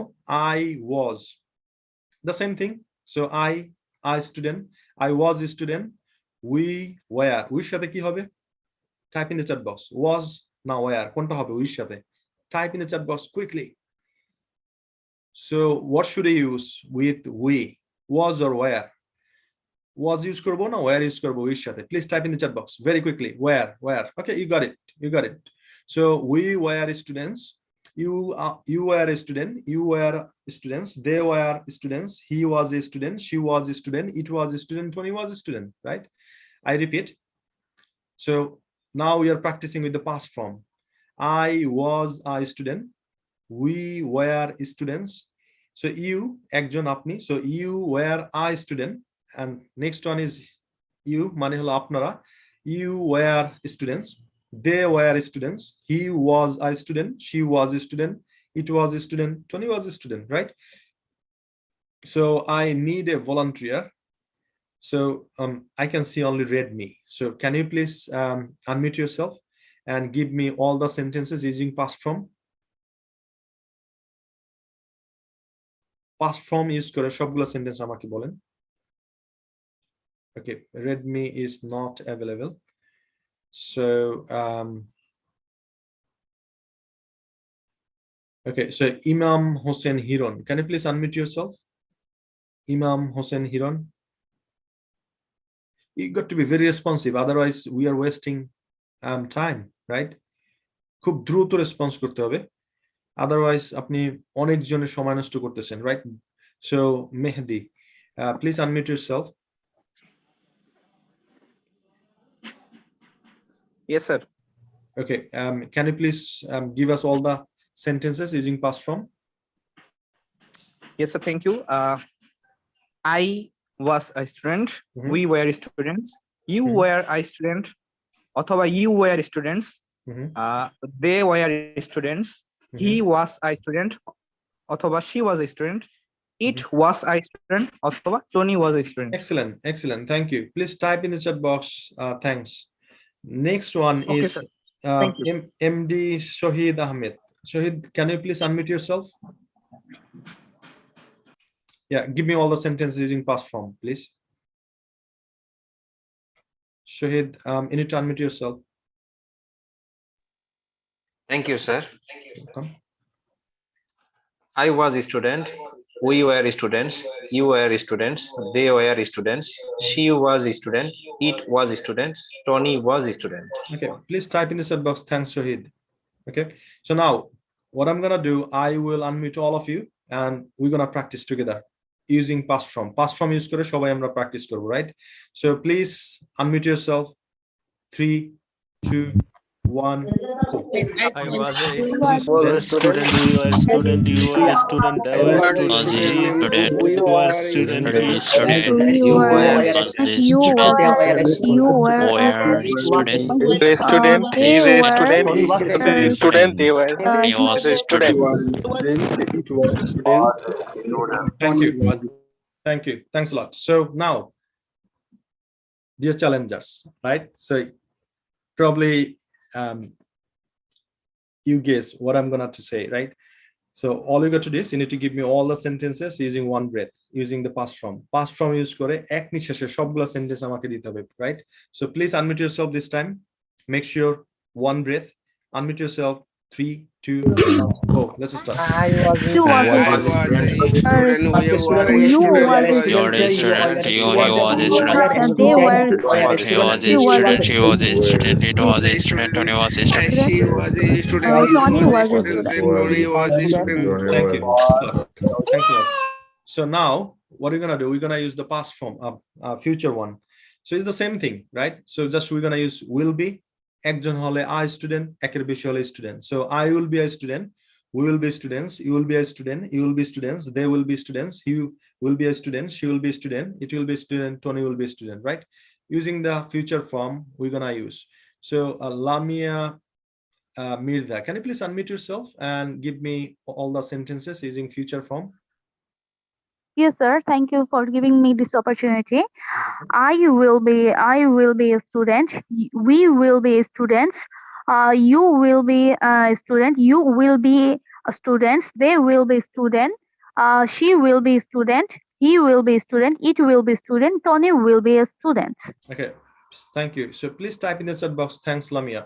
I was the same thing. So I student, I was a student, we were. We সাথে কি হবে? Type in the chat box. Was now where? কোনটা হবে? We সাথে. Type in the chat box quickly. So what should I use with we? Was or where? Was use করব না where use করব we সাথে? Please type in the chat box very quickly. Where? Okay, you got it. You got it. So we were students. You were a student. You were students. They were students. He was a student. She was a student. It was a student. Tony was a student. Right? I repeat. So now we are practicing with the past form. I was a student. We were students. So you, একজন আপনি. So you were a student. And next one is you, মানে হলো আপনারা. You were students. They were students. He was a student. She was a student. It was a student. Tony was a student, right? So I need a volunteer So I can see only read me. So can you please unmute yourself and give me all the sentences using past form? Past form use করে সবগুলো sentence আমাকে বলেন। Okay, read me is not available. So okay, so Imam Hossein Hiron, can you please unmute yourself? Imam Hossein Hiron, you got to be very responsive, otherwise we are wasting time, right? খুব দ্রুত response করতে হবে, otherwise আপনি অনেক জনের সময় নষ্ট করতেছেন, right? So Mehdi, please unmute yourself. Yes, sir. Okay, can you please give us all the sentences using past form? Yes, sir. Thank you. I was a student. We were students. You were a student. Othoba you were students. They were students. He was a student. Othoba she was a student. It was a student. Othoba Tony was a student. Excellent, excellent. Thank you. Please type in the chat box. Thanks. Next one Okay, is sir. Thank you. MD Shohid Ahmed. Shohid, can you please unmute yourself? Yeah, give me all the sentences using past form, please. Shohid, you need to unmute yourself. Thank you, sir. Welcome. I was a student. We were students. You were students. They were students. She was a student. It was a student. Tony was a student. Okay, please type in the chat box. Thanks, Shohid. Okay, so now what I'm gonna do, I will unmute all of you and we're gonna practice together using past form. Past form use kore shobai amra practice korbo, right? So please unmute yourself. 3, 2, 1. I was a student. We were student. You were a student. They were student. He is student. We were student. He is student. You were a student. He is a student. They were Student. They were He was a student. It was students. Thank you. Thank you. Thanks a lot. So now, dear challengers, right? So probably you guess what I'm gonna to say, right? So all you got to do is you need to give me all the sentences using one breath, using the past form. Past form use করে এক নিঃশ্বাসে সবগুলো sentence আমাকে দিতে হবে, right? So please unmute yourself this time. Make sure one breath. Unmute yourself. 3, 2, 1, go. Let's start. You are a student. You are a student. You was a student. They were He was a student. She was a student. It was a student. Tony was a student. She was a student. Tony was a student. Tony was a student. Thank you. Thanks a lot. So now what are we gonna do? We're gonna use the past form, future one. So it's the same thing, right? So just we're gonna use will be. একজন হলে I student, একের বেশি হলে student. So I will be a student, we will be students, you will be a student, you will be students, they will be students, he will be a student, she will be a student, it will be a student, Tony will be a student, right? Using the future form we're gonna use. So Lamia Mirza, can you please unmute yourself and give me all the sentences using future form? Yes, sir. Thank you for giving me this opportunity. I will be a student. We will be students. You will be a student. You will be a student. They will be student. She will be student. He will be student. It will be student. Tony will be a student. Okay, thank you. So please type in the chat box. Thanks, Lamia.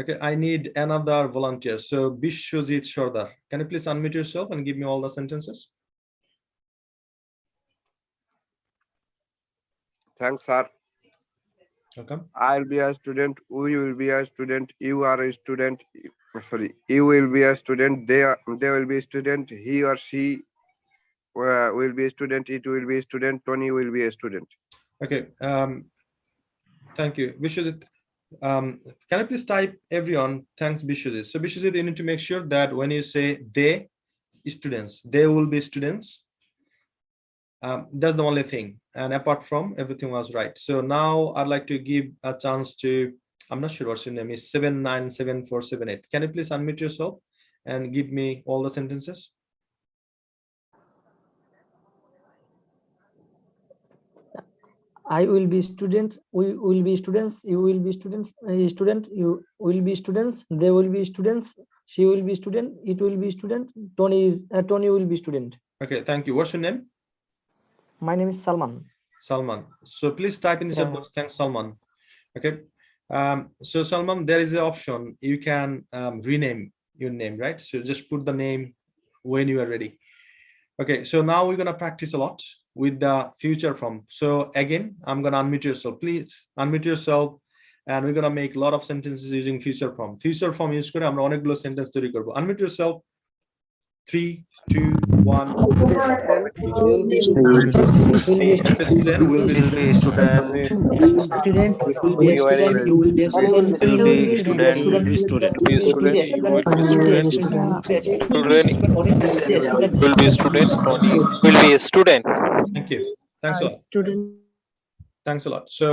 Okay, I need another volunteer. So Bishwajit Shordar, can you please unmute yourself and give me all the sentences? Thanks, sir. Okay. I'll be a student. We will be a student. You are a student. Sorry, you will be a student. They will be a student. He or she will be a student. It will be a student. Tony will be a student. Okay. Thank you, Bishwajit. Can I please type everyone? Thanks, Bishwajit. So Bishwajit, you need to make sure that when you say they students, they will be students. That's the only thing, and apart from everything was right. So now I'd like to give a chance to, I'm not sure what's your name is, 797478. Can you please unmute yourself and give me all the sentences? I will be student. We will be students. You will be students. Student. You will be students. They will be students. She will be student. It will be student. Tony will be student. Okay, thank you. What's your name? My name is Salman. Salman. So please type in the chat box. Thanks, Salman. Okay. So Salman, there is an option. You can rename your name, right? So just put the name when you are ready. Okay, so now we're gonna practice a lot with the future form. So again, I'm gonna unmute yourself. Please unmute yourself, and we're gonna make a lot of sentences using future form. Future form use করে আমরা অনেকগুলো sentence তৈরি করব. Unmute yourself. 3, 2, 1. Will be student. Will be student. Students. We are You will be students. Will be student. Will be student. be student. Will be student. Tony will be a student. Thank you. Thanks a lot. Student. Thanks a lot. So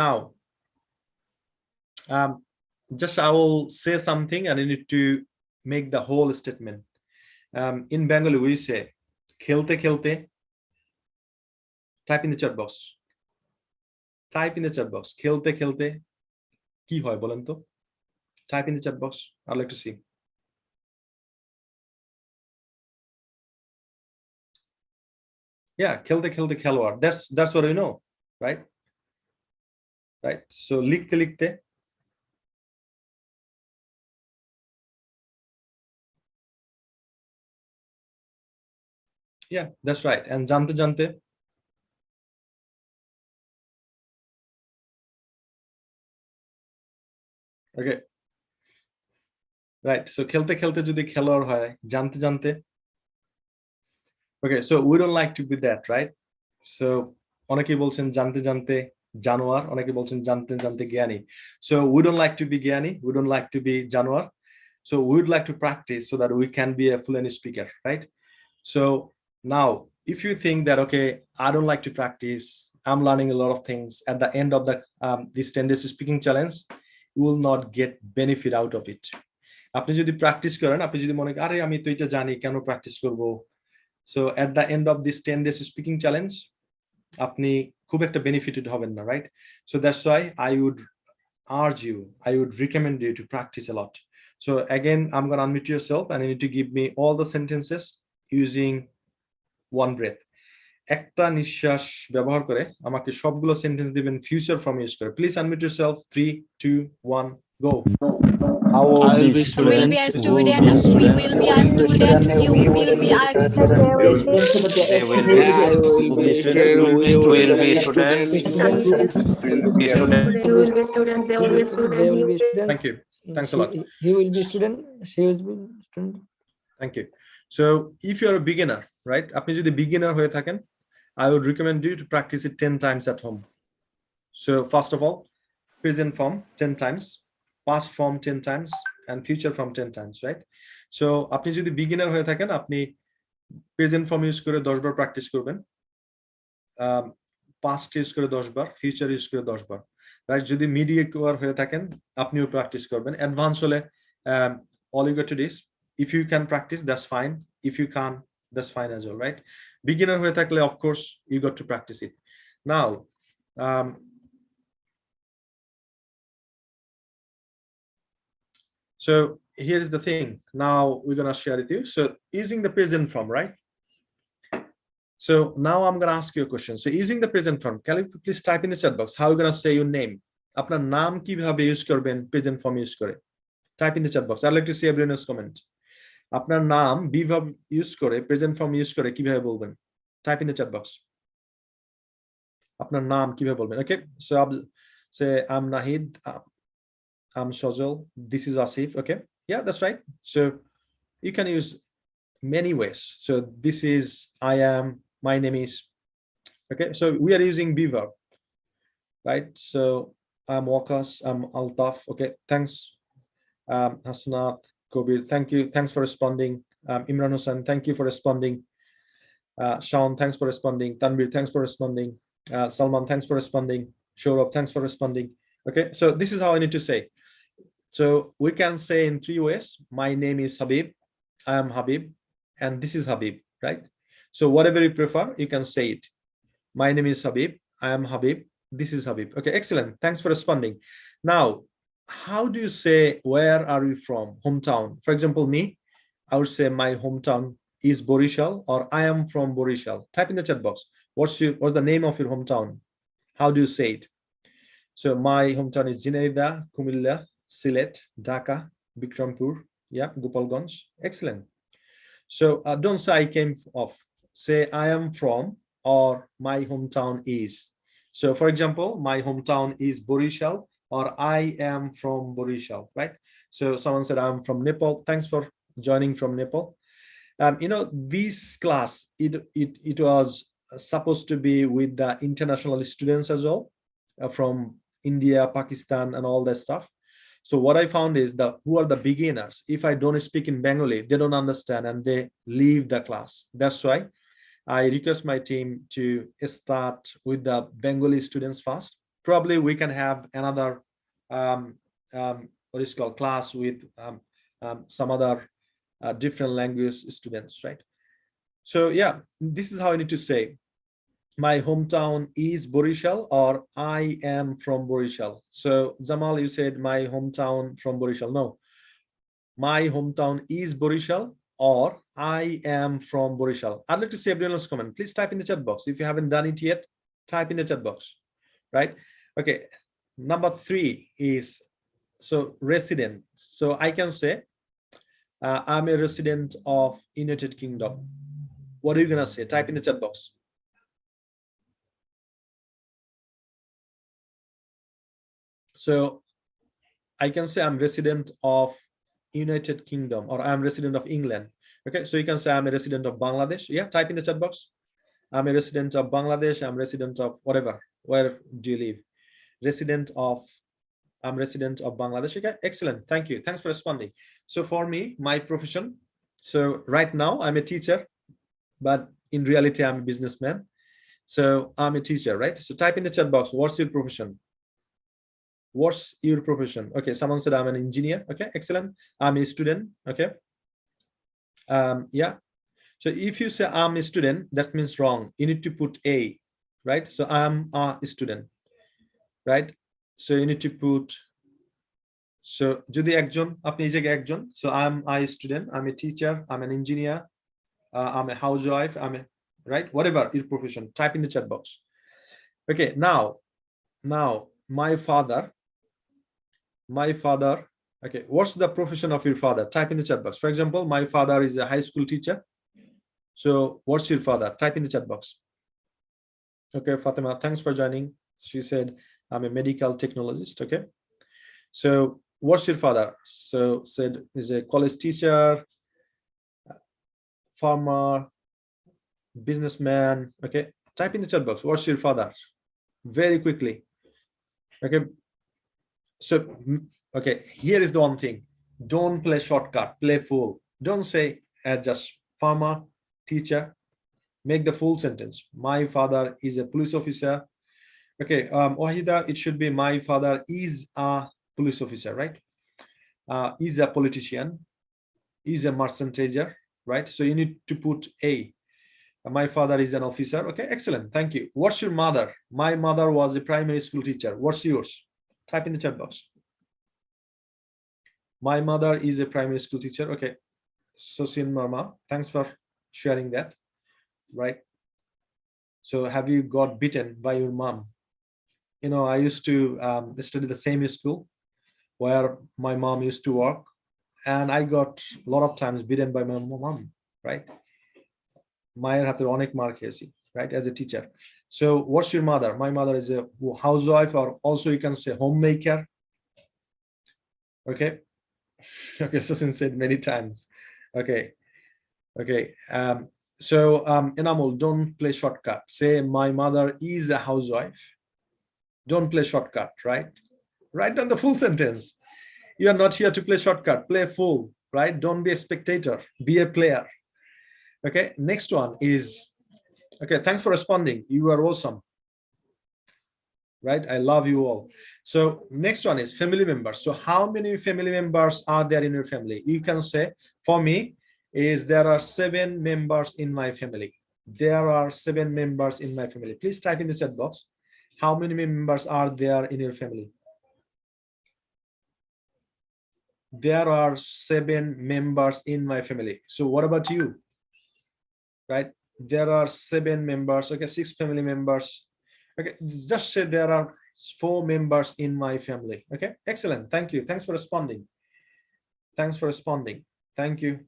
now, just I will say something and you need to make the whole statement. In Bengali, we say, "Khelte khelte." Type in the chat box. Type in the chat box. Khelte khelte. Ki hoy bolen to? Type in the chat box. I'd like to see. Yeah, khelte khelte khelwar. That's what we know, right? Right. So likhte likhte. Yeah, that's right. And jante jante. Okay. Right. So khelte khelte jodi khelwar hoy, jante jante. Okay, so we don't like to be that, right? So অনেকে বলছেন জানতে জানতে জানোয়ার, অনেকে বলছেন জানতে জানতে জ্ঞানী. So we don't like to be জ্ঞানী, we don't like to be জানোয়ার. So we would like to practice so that we can be a fluent speaker, right? So now, if you think that, okay, I don't like to practice, I'm learning a lot of things, at the end of the this 10 days speaking challenge, you will not get benefit out of it. আপনি যদি practice করেন, আপনি যদি মনে করেন আরে আমি তো এটা জানি, কেন প্র্যাকটিস করব? So at the end of this 10 days speaking challenge, আপনি খুব একটা benefited হবেন না, right? So that's why I would urge you, I would recommend you to practice a lot. So again, I'm going to unmute yourself and you need to give me all the sentences using one breath. একটা নিঃশ্বাস ব্যবহার করে আমাকে সবগুলো sentence দিবেন future form use করে. Please unmute yourself. 3, 2, 1, go. I will be student. Will be a student. We will be a student. You will be a student. They will be. I will be student. We will be student. Be student. You will be student. They will be student. They will be students. Thank you. Thanks a lot. He will be student. She will be student. Thank you. So if you're a beginner, right? আপনি যদি beginner হয়ে থাকেন, I would recommend you to practice it 10 times at home. So first of all, present form 10 times, past form 10 times, and future form 10 times, right? So আপনি যদি beginner হয়ে থাকেন, আপনি present form use করে 10 বার practice করবেন, past use করে 10 বার, future use করে 10 বার, right? যদি mediocre হয়ে থাকেন, আপনিও প্র্যাকটিস করবেন. Advanced হলে all you got to do is, if you can practice, that's fine. If you can't, that's fine as well, right? Beginner হয়ে থাকলে, of course, you got to practice it. Now, so here's the thing. Now we're gonna share it with you. So using the present form, right? So now I'm gonna ask you a question. So using the present form, can you please type in the chat box how you're gonna say your name? আপনার নাম কিভাবে use করবেন present form use করে? Type in the chat box. I'd like to see everyone's comment. আপনার নাম be verb use করে present form use করে কিভাবে বলবেন? Type in the chat box. আপনার নাম কিভাবে বলবেন? Okay, so I'll say I'm Nahid, I'm Shazal, this is Asif. Okay, yeah, that's right. So you can use many ways. So this is I am, my name is. Okay, so we are using be verb, right? So I'm Wakas, I'm Altaf. Okay, thanks, Hasnat, Kobir, thank you, thanks for responding. Imran Hussain, thank you for responding. Sean, thanks for responding. Tanvir, thanks for responding. Salman, thanks for responding. Shourab, thanks for responding. Okay, so this is how I need to say. So we can say in 3 ways. My name is Habib, I am Habib, and this is Habib, right? So whatever you prefer, you can say it. My name is Habib, I am Habib. This is Habib. Okay, excellent. Thanks for responding. Now, how do you say, where are you from? Hometown. For example, me, I would say my hometown is Borishal, or I am from Borishal. Type in the chat box. What's the name of your hometown? How do you say it? So my hometown is Jinaida, Kumilla, Sylhet, Dhaka, Bikrampur, yeah, Gopalganj. Excellent. So don't say I came off. Say I am from, or my hometown is. So for example, my hometown is Borishal, or I am from Borishal, right? So someone said I'm from Nepal. Thanks for joining from Nepal. You know, this class, it was supposed to be with the international students as well, from India, Pakistan, and all that stuff. So what I found is who are the beginners, if I don't speak in Bengali, they don't understand and they leave the class. That's why I request my team to start with the Bengali students first. Probably we can have another what is called class with some other different language students, right? So yeah, this is how I need to say. My hometown is Borishal, or I am from Borishal. So Jamal, you said my hometown from Borishal. No, my hometown is Borishal, or I am from Borishal. I'd like to see everyone else's comment. Please type in the chat box. If you haven't done it yet, type in the chat box, right? Okay, number 3 is, so resident. So I can say, I'm a resident of United Kingdom. What are you gonna say? Type in the chat box. So I can say I'm resident of United Kingdom, or I'm resident of England. Okay, so you can say I'm a resident of Bangladesh. Yeah, type in the chat box. I'm a resident of Bangladesh. I'm resident of whatever. Where do you live? I'm resident of Bangladesh. Okay, excellent. Thank you. Thanks for responding. So for me, my profession. So right now I'm a teacher, but in reality I'm a businessman. So I'm a teacher, right? So type in the chat box. What's your profession? What's your profession? Okay, someone said I'm an engineer. Okay, excellent. I'm a student. Okay. Yeah. So if you say I'm a student, that means wrong. You need to put a, right? So I'm a student, right? So you need to put, so jodi ekjon apni ei jagay ekjon, so I'm a student, I'm a teacher, I'm an engineer, I'm a housewife, I'm a, right, whatever your profession, type in the chat box. Okay, now my father, okay, what's the profession of your father? Type in the chat box. For example, my father is a high school teacher. So what's your father? Type in the chat box. Okay, Fatima, thanks for joining. She said I'm a medical technologist. Okay, so what's your father? So said is a college teacher, farmer, businessman. Okay, type in the chat box. What's your father? Very quickly. Okay, so okay, here is the one thing. Don't play shortcut, play full. Don't say just farmer, teacher. Make the full sentence. My father is a police officer. Okay, Wahida, it should be my father is a police officer, right? Is a politician, is a merchandiser, right? So you need to put a. My father is an officer. Okay, excellent. Thank you. What's your mother? My mother was a primary school teacher. What's yours? Type in the chat box. My mother is a primary school teacher. Okay, Sosin Marma, thanks for sharing that, right? So have you got beaten by your mom? You know, I used to study the same school where my mom used to work, and I got a lot of times beaten by my mom, right? Mayer hath onek mar khayesi, right, as a teacher. So what's your mother? My mother is a housewife, or also you can say homemaker. Okay. Okay, Susan said many times. Okay. Okay. So Enamul, don't play shortcut. Say my mother is a housewife. Don't play shortcut, right? Write down the full sentence. You are not here to play shortcut. Play full, right? Don't be a spectator. Be a player. Okay. Next one is, okay, thanks for responding. You are awesome. Right? I love you all. So next one is family members. So how many family members are there in your family? You can say, for me, is there are 7 members in my family. There are 7 members in my family. Please type in the chat box. How many members are there in your family? There are 7 members in my family. So what about you? Right? There are 7 members. Okay, 6 family members. Okay, just say there are 4 members in my family. Okay, excellent. Thank you. Thanks for responding. Thanks for responding. Thank you.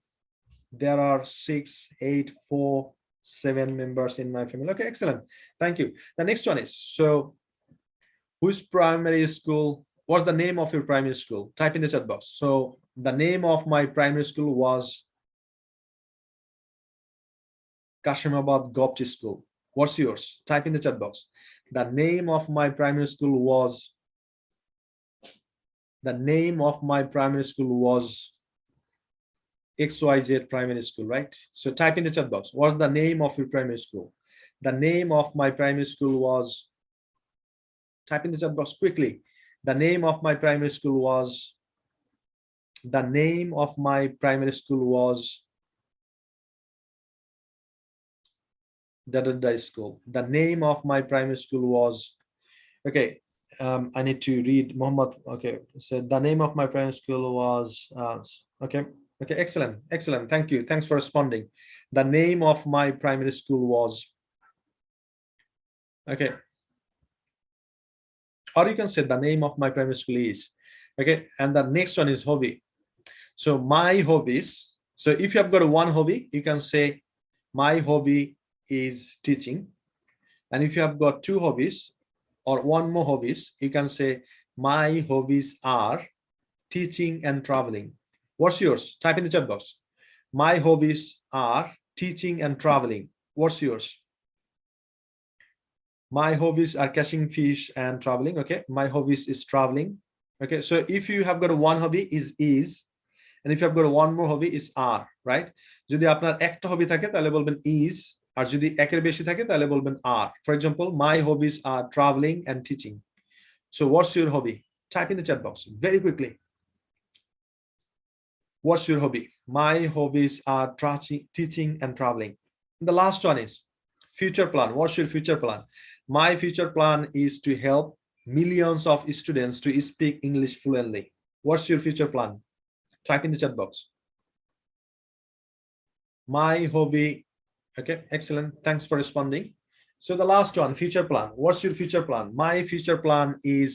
There are 6, 8, 4, 7 members in my family. Okay, excellent. Thank you. The next one is, so which primary school, what's the name of your primary school? Type in the chat box. So the name of my primary school was Kashimabad Gopti School. What's yours? Type in the chat box. The name of my primary school was, XYZ Primary School, right? So type in the chat box. What's the name of your primary school? The name of my primary school was, type in the chat box quickly. The name of my primary school was, Dadada School. The name of my primary school was, okay, I need to read Muhammad. Okay, so the name of my primary school was, okay, excellent, excellent. Thank you. Thanks for responding. The name of my primary school was, okay, or you can say the name of my primary school is, okay, and the next one is hobby. So my hobbies. So if you have got one hobby, you can say my hobby is teaching. And if you have got 2 hobbies or 1 more hobbies, you can say my hobbies are teaching and traveling. What's yours? Type in the chat box. My hobbies are teaching and traveling. What's yours? My hobbies are catching fish and traveling. Okay, my hobbies is traveling. Okay, so if you have got 1 hobby is, and if you have got 1 more hobby is are, right? যদি আপনার একটা hobby থাকে তাহলে বলবেন is, আর যদি একের বেশি থাকে তাহলে বলবেন are. For example, my hobbies are traveling and teaching. So what's your hobby? Type in the chat box very quickly. What's your hobby? My hobbies are teaching and traveling. The last one is future plan. What's your future plan? My future plan is to help millions of students to speak English fluently. What's your future plan? Type in the chat box. My hobby. Okay, excellent. Thanks for responding. So the last one, future plan. What's your future plan? My future plan is,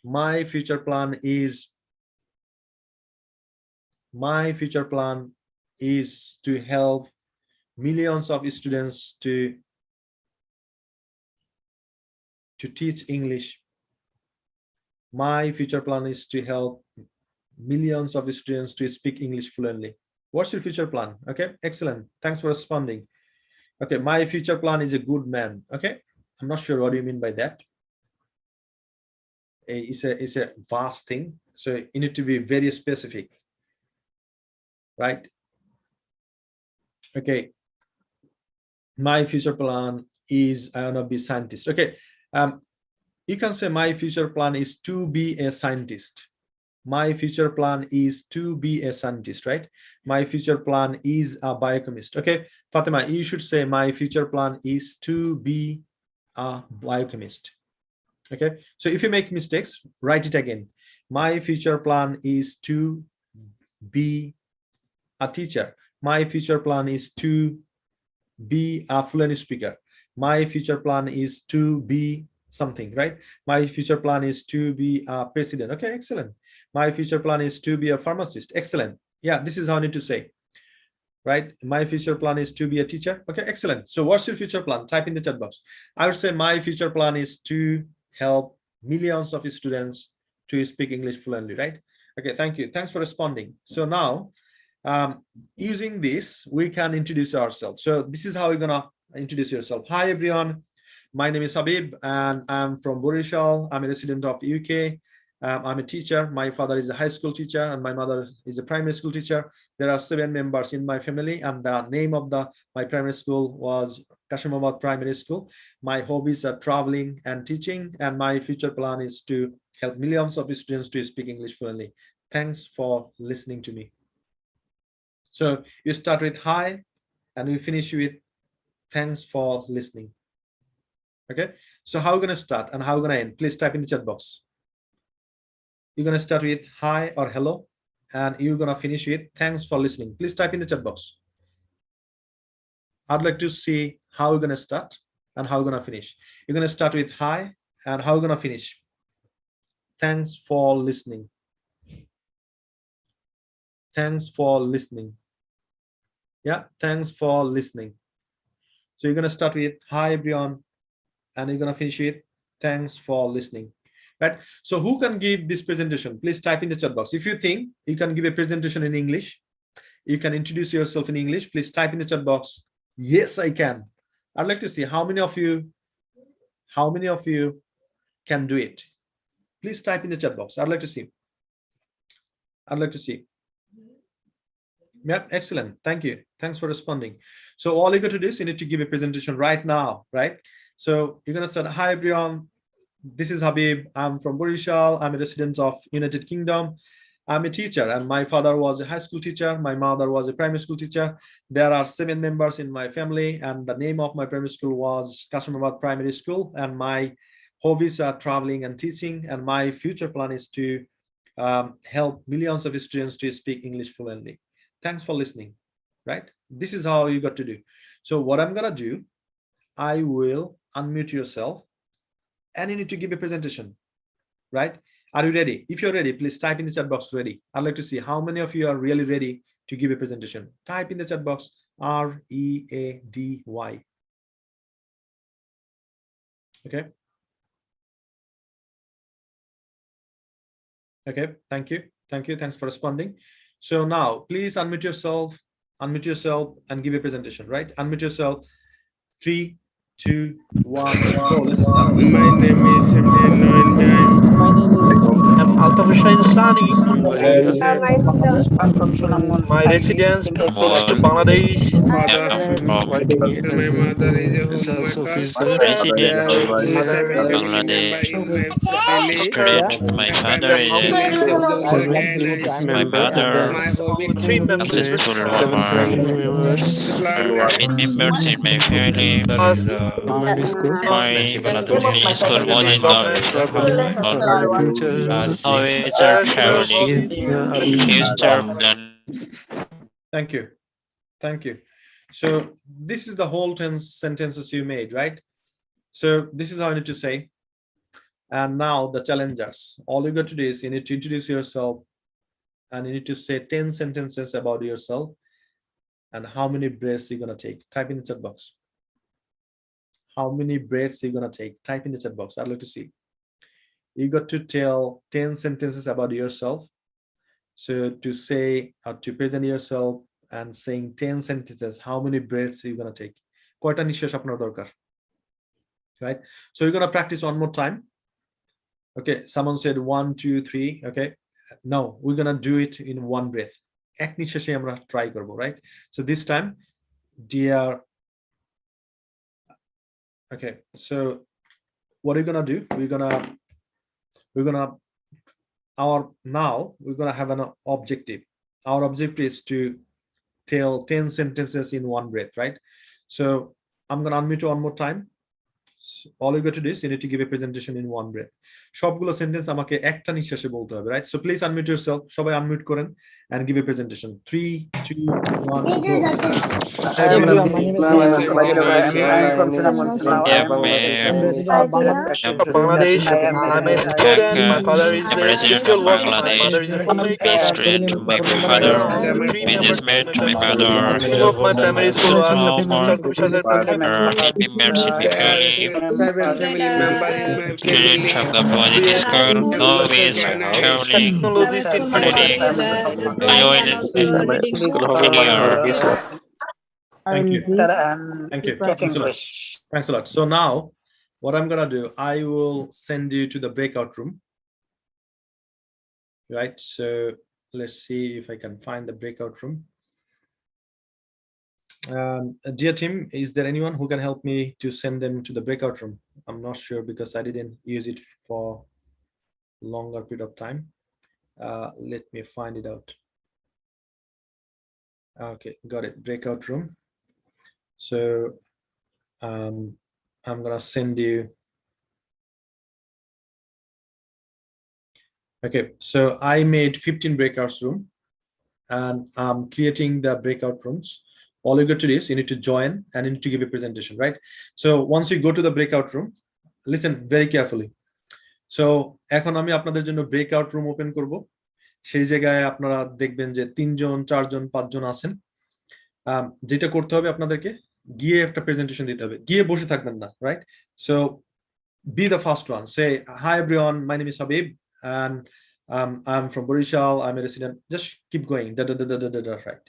my future plan is to help millions of students to teach English. My future plan is to help millions of students to speak English fluently. What's your future plan? Okay, excellent. Thanks for responding. Okay, my future plan is a good man. Okay, I'm not sure what do you mean by that. It's a vast thing, so you need to be very specific, right? Okay, my future plan is I want to be scientist. Okay, you can say my future plan is to be a scientist. My future plan is to be a scientist, right? My future plan is a biochemist. Okay, Fatima, you should say my future plan is to be a biochemist. Okay, so if you make mistakes, write it again. My future plan is to be a teacher. My future plan is to be a fluent speaker. My future plan is to be something, right? My future plan is to be a president. Okay, excellent. My future plan is to be a pharmacist. Excellent. Yeah, this is how I need to say, right? My future plan is to be a teacher. Okay, excellent. So what's your future plan? Type in the chat box. I would say my future plan is to help millions of students to speak English fluently, right? Okay, thank you. Thanks for responding. So now, using this, we can introduce ourselves. So this is how you're gonna introduce yourself. Hi, everyone. My name is Habib, and I'm from Borishal. I'm a resident of UK. I'm a teacher. My father is a high school teacher, and my mother is a primary school teacher. There are 7 members in my family, and the name of my primary school was Kashimabad Primary School. My hobbies are traveling and teaching, and my future plan is to help millions of students to speak English fluently. Thanks for listening to me. So you start with hi, and we finish with thanks for listening. Okay, so how are we going to start and how are we going to end? Please type in the chat box. You're going to start with hi or hello, and you're going to finish with thanks for listening. Please type in the chat box. I'd like to see how we're going to start and how we're going to finish. You're going to start with hi, and how we're going to finish. Thanks for listening. Thanks for listening. Yeah, thanks for listening. So you're going to start with hi everyone, and you're going to finish with thanks for listening. Right? So who can give this presentation? Please type in the chat box. If you think you can give a presentation in English, you can introduce yourself in English. Please type in the chat box. Yes, I can. I'd like to see how many of you can do it. Please type in the chat box. I'd like to see. Yeah, excellent. Thank you. Thanks for responding. So all you got to do is you need to give a presentation right now, right? So you're going to start, hi everyone. This is Habib. I'm from Borishal. I'm a resident of United Kingdom. I'm a teacher, and my father was a high school teacher. My mother was a primary school teacher. There are 7 members in my family, and the name of my primary school was Kastamabad Primary School. And my hobbies are traveling and teaching, and my future plan is to help millions of students to speak English fluently. Thanks for listening. Right? This is how you got to do. So what I'm gonna do, I will unmute yourself, and you need to give a presentation. Right? Are you ready? If you're ready, please type in the chat box ready. I'd like to see how many of you are really ready to give a presentation. Type in the chat box READY. Okay. Okay, thank you. Thank you. Thanks for responding. So now please unmute yourself and give a presentation, right? Unmute yourself. 3, 2, 1, go. Let's start. My name is I'm Altaf Islani. I'm from Sunamganj. My residence belongs to Bangladesh. father. My mother is a Is also homemaker. resident There of will be 7 family member Bangladesh. in my family. Student. My My father father is is a police a officer and I my school. mother My hobby three members, 7 family members. learner. 8 members in my family. Plus primary school. My school was in government traveling future. Future traveling. Future plan. Thank you. Thank you. So this is the whole sentences you made, right? So this is how I need to say. And now the challengers. All you got to do is you need to introduce yourself, and you need to say 10 sentences about yourself and how many breaths you're gonna take. Type in the chat box. How many breaths you're gonna take? Type in the chat box. I'd like to see. You got to tell 10 sentences about yourself. So to say or to present yourself and saying 10 sentences, how many breaths are you gonna take? Koyta nishesh apnar dorkar. Right? So you're gonna practice one more time. Okay, someone said 1, 2, 3. Okay, no, we're gonna do it in one breath. Ek nisheshe amra try korbo, right? So this time, dear. Okay, so what are you gonna do? We're gonna have an objective. Our objective is to tell 10 sentences in one breath, right? So I'm gonna unmute you one more time. All you got to do is you need to give a presentation in one breath. সবগুলো sentence আমাকে একটা নিঃশ্বাসে বলতে হবে, right? So please unmute yourself. সবাই unmute করেন and give a presentation. 3, 2, 1, go. Everyone, my name is I'm from Sunamganj. Now I am Bangladesh. I'm a student. My father is I'm a resident still of working. My Bangladesh. mother is a homemaker. Student to my father, businessman to my mother, School of my primary school was homework, Family 8 members in my There family, is 7 family member in my student family. of the political school, hobbies, traveling, Technologies in reading, Thank you. and Thank you. catching Thanks a lot. fish. Thanks a lot. So now what I'm gonna do, I will send you to the breakout room. Right, so let's see if I can find the breakout room. Dear team, is there anyone who can help me to send them to the breakout room? I'm not sure because I didn't use it for longer period of time. Let me find it out. Okay, got it. Breakout room. So I'm gonna send you. Okay, so I made 15 breakouts room, and I'm creating the breakout rooms. All you got to do is you need to join and you need to give a presentation, right? So once you go to the breakout room, listen very carefully. So এখন আমি আপনাদের জন্য breakout room open করব। সেই জায়গায় আপনারা দেখবেন যে 3 জন 4 জন 5 জন আছেন। যেটা করতে হবে আপনাদেরকে গিয়ে একটা প্রেজেন্টেশন দিতে হবে, গিয়ে বসে থাকবেন না, right? So be the first one. Say, hi everyone, my name is Habib, and I'm from Borishal, I'm a resident. Just keep going, right?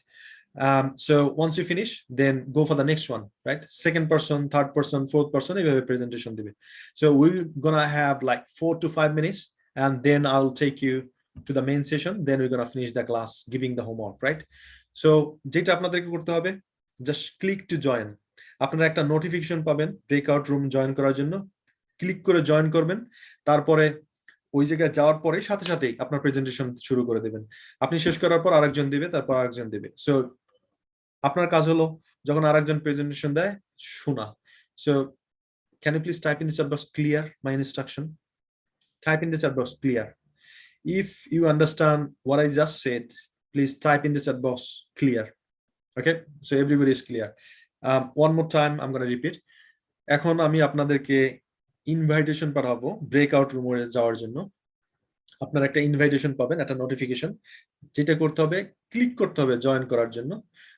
So once you finish, then go for the next one, right? Second person, third person, fourth person, you have a presentation. So we're gonna have like 4 to 5 minutes, and then I'll take you to the main session. Then we're gonna finish the class, giving the homework, right? So যেটা আপনাদেরকে করতে হবে, just click to join. আপনারা একটা notification পাবেন breakout room join করার জন্য, click করে জয়েন করবেন। তারপরে ওই জায়গায় যাওয়ার পরে সাথে সাথেই আপনার প্রেজেন্টেশন শুরু করে দেবেন। আপনি শেষ করার পর আরেকজন দিবে, তারপর আরেকজন দিবে। সো আপনার কাজ হলো যখন আরেকজন প্রেজেন্টেশন দেয় শোনা। So can you please type in the chat box clear my instruction? Type in the chat box clear. If you understand what I just said, please type in the chat box clear. Okay, so everybody is clear. One more time I'm going to repeat. এখন আমি আপনাদেরকে invitation পাঠাবো breakout রুমে যাওয়ার জন্য। আপনারা একটা invitation পাবেন, একটা নোটিফিকেশন। যেটা করতে হবে, ক্লিক করতে হবে জয়েন করার জন্য।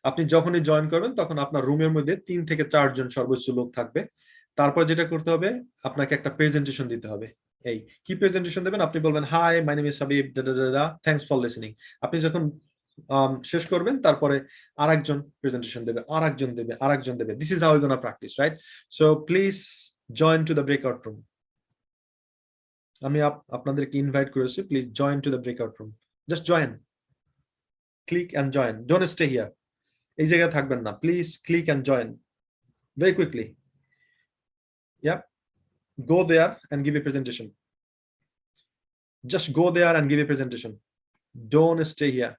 আপনি যখনই জয়েন করবেন তখন আপনার রুমের মধ্যে 3 থেকে 4 জন সর্বোচ্চ লোক থাকবে। তারপর যেটা করতে হবে, আপনাকে একটা প্রেজেন্টেশন দিতে হবে। এই কি প্রেজেন্টেশন দেবেন? আপনি বলবেন hi my name is Habib, thanks for listening. আপনি যখন শেষ করবেন তারপরে আরেকজন প্রেজেন্টেশন দেবে, আরেকজন দেবে, আরেকজন দেবে। This is how we gonna practice, right? So please join to the breakout room. আমি আপনাদেরকে ইনভাইট করেছি, please join to the breakout room. Just join, click and join, don't stay here. এই জায়গায় থাকবেন না, please click and join very quickly. Yeah, go there and give a presentation. Just go there and give a presentation. Don't stay here.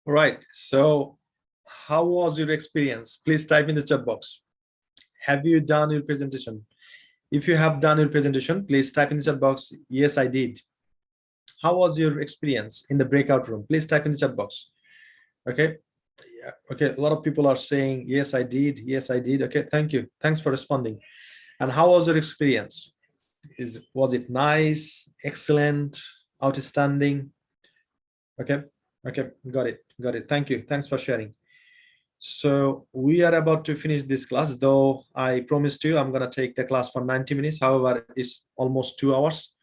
All right, so how was your experience? Please type in the chat box. Have you done your presentation? If you have done your presentation, please type in the chat box. Yes, I did. How was your experience in the breakout room? Please type in the chat box. Okay. Yeah. Okay. A lot of people are saying, yes, I did. Yes, I did. Okay. Thank you. Thanks for responding. And how was your experience? Was it nice, excellent, outstanding? Okay. Okay. Got it. Got it. Thank you. Thanks for sharing. So we are about to finish this class, though I promised you I'm going to take the class for 90 minutes. However, it's almost 2 hours.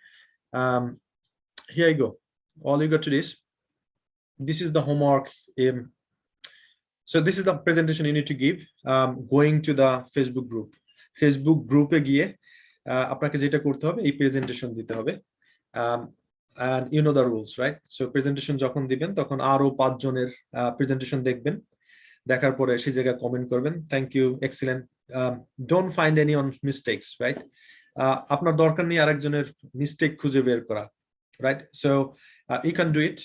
Here you go. All you got to do is, this is the homework. So this is the presentation you need to give, going to the Facebook group. Facebook group গিয়ে আপনাকে যেটা করতে হবে, এই presentation দিতে হবে. And you know the rules, right? So presentation যখন দিবেন তখন আরো 5 জনের presentation দেখবেন, দেখার পরে সেই জায়গায় কমেন্ট করবেন, thank you, excellent, don't find any on mistakes, right? আপনার দরকার নেই আরেকজনের মিস্টেক খুঁজে বের করা, right? So you can do it,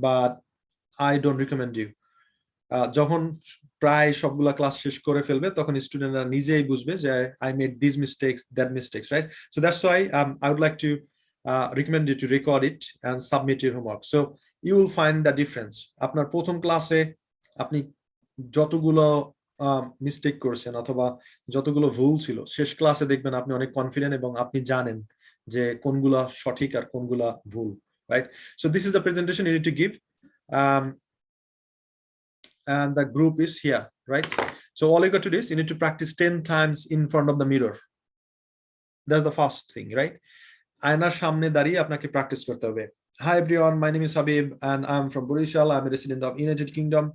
but I don't recommend you. যখন প্রায় সবগুলা ক্লাস শেষ করে ফেলবে তখন স্টুডেন্টরা নিজেই বুঝবে যে I made this mistakes, that mistakes, right? So that's why I would like to recommend you to record it and submit your homework. So you will find the difference. আপনার প্রথম ক্লাসে আপনি যতগুলো মিস্টেক করছেন অথবা যতগুলো ভুল ছিল, শেষ ক্লাসে দেখবেন আপনি অনেক কনফিডেন্ট এবং আপনি জানেন যে কোনগুলা সঠিক আর কোনগুলা ভুল, right? So this is the presentation you need to give, and the group is here, right? So all you got to do is you need to practice 10 times in front of the mirror. That's the first thing, right? আয়নার সামনে দাঁড়িয়ে আপনাকে practice করতে হবে। Hi everyone, my name is Habib and I'm from Borishal. I'm a resident of United Kingdom.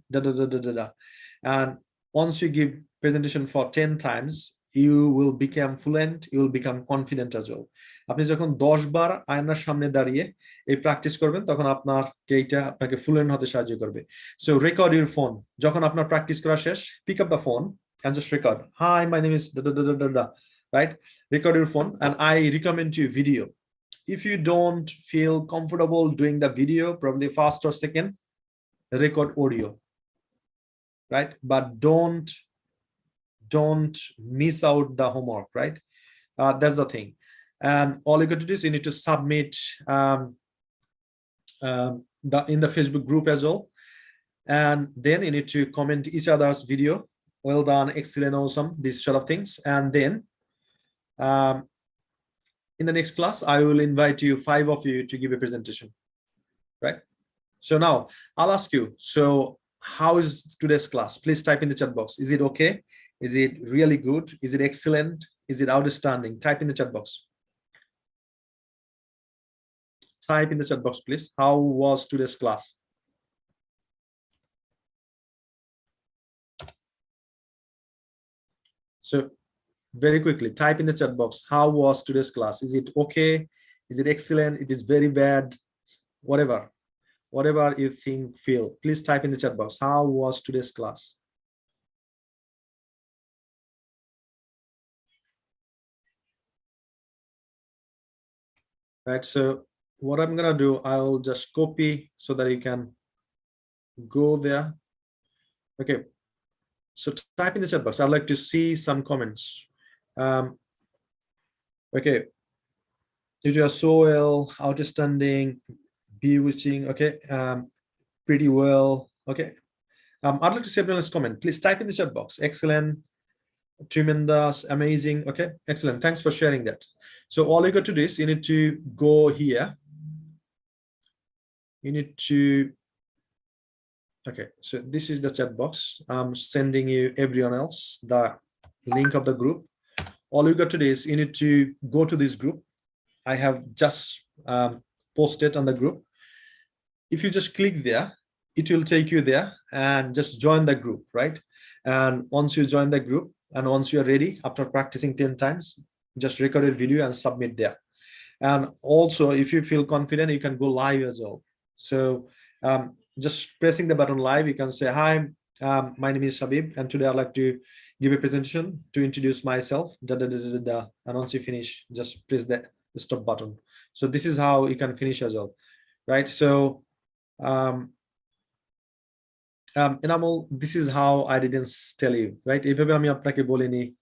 And once you give presentation for 10 times, you will become fluent, you will become confident as well. আপনি যখন 10 বার আয়নার সামনে দাঁড়িয়ে এই practice করবেন তখন আপনাকে fluent হতে সাহায্য করবে। So record your phone. যখন আপনার প্র্যাকটিস করা শেষ, pick up the phone and just record. Hi, my name is right? Record your phone, and I recommend you video. If you don't feel comfortable doing the video, probably first or second, record audio, right? But don't miss out the homework, right? That's the thing. And all you got to do is you need to submit in the Facebook group as well, and then you need to comment each other's video. Well done, excellent, awesome, these sort of things. And then in the next class, I will invite you, 5 of you, to give a presentation, right? So now I'll ask you, so how is today's class? Please type in the chat box. Is it okay? Is it really good? Is it excellent? Is it outstanding? Type in the chat box. Type in the chat box, please. How was today's class? So very quickly, type in the chat box, how was today's class? Is it okay? Is it excellent? It is very bad? Whatever you think, feel. Please type in the chat box, how was today's class? Right, so what I'm gonna do, I'll just copy so that you can go there. Okay, so type in the chat box. I'd like to see some comments. Okay, you are so well, outstanding, bewitching, okay, pretty well, okay. I'd like to see everyone's comment. Please type in the chat box. Excellent, tremendous, amazing, okay, excellent. Thanks for sharing that. So all you got to do is you need to go here. You need to, okay, so this is the chat box. I'm sending you, everyone else, the link of the group. All you got to do is you need to go to this group. I have just posted on the group. If you just click there, it will take you there, and just join the group, right? And once you join the group, and once you are ready, after practicing 10 times, just record a video and submit there. And also, if you feel confident, you can go live as well. So just pressing the button live, you can say, hi, my name is Habib, and today I'd like to give a presentation to introduce myself, and once you finish, just press the stop button. So this is how you can finish as well, right? So Enamel, this is how I didn't tell you, right? Evabe ami apnake bolini,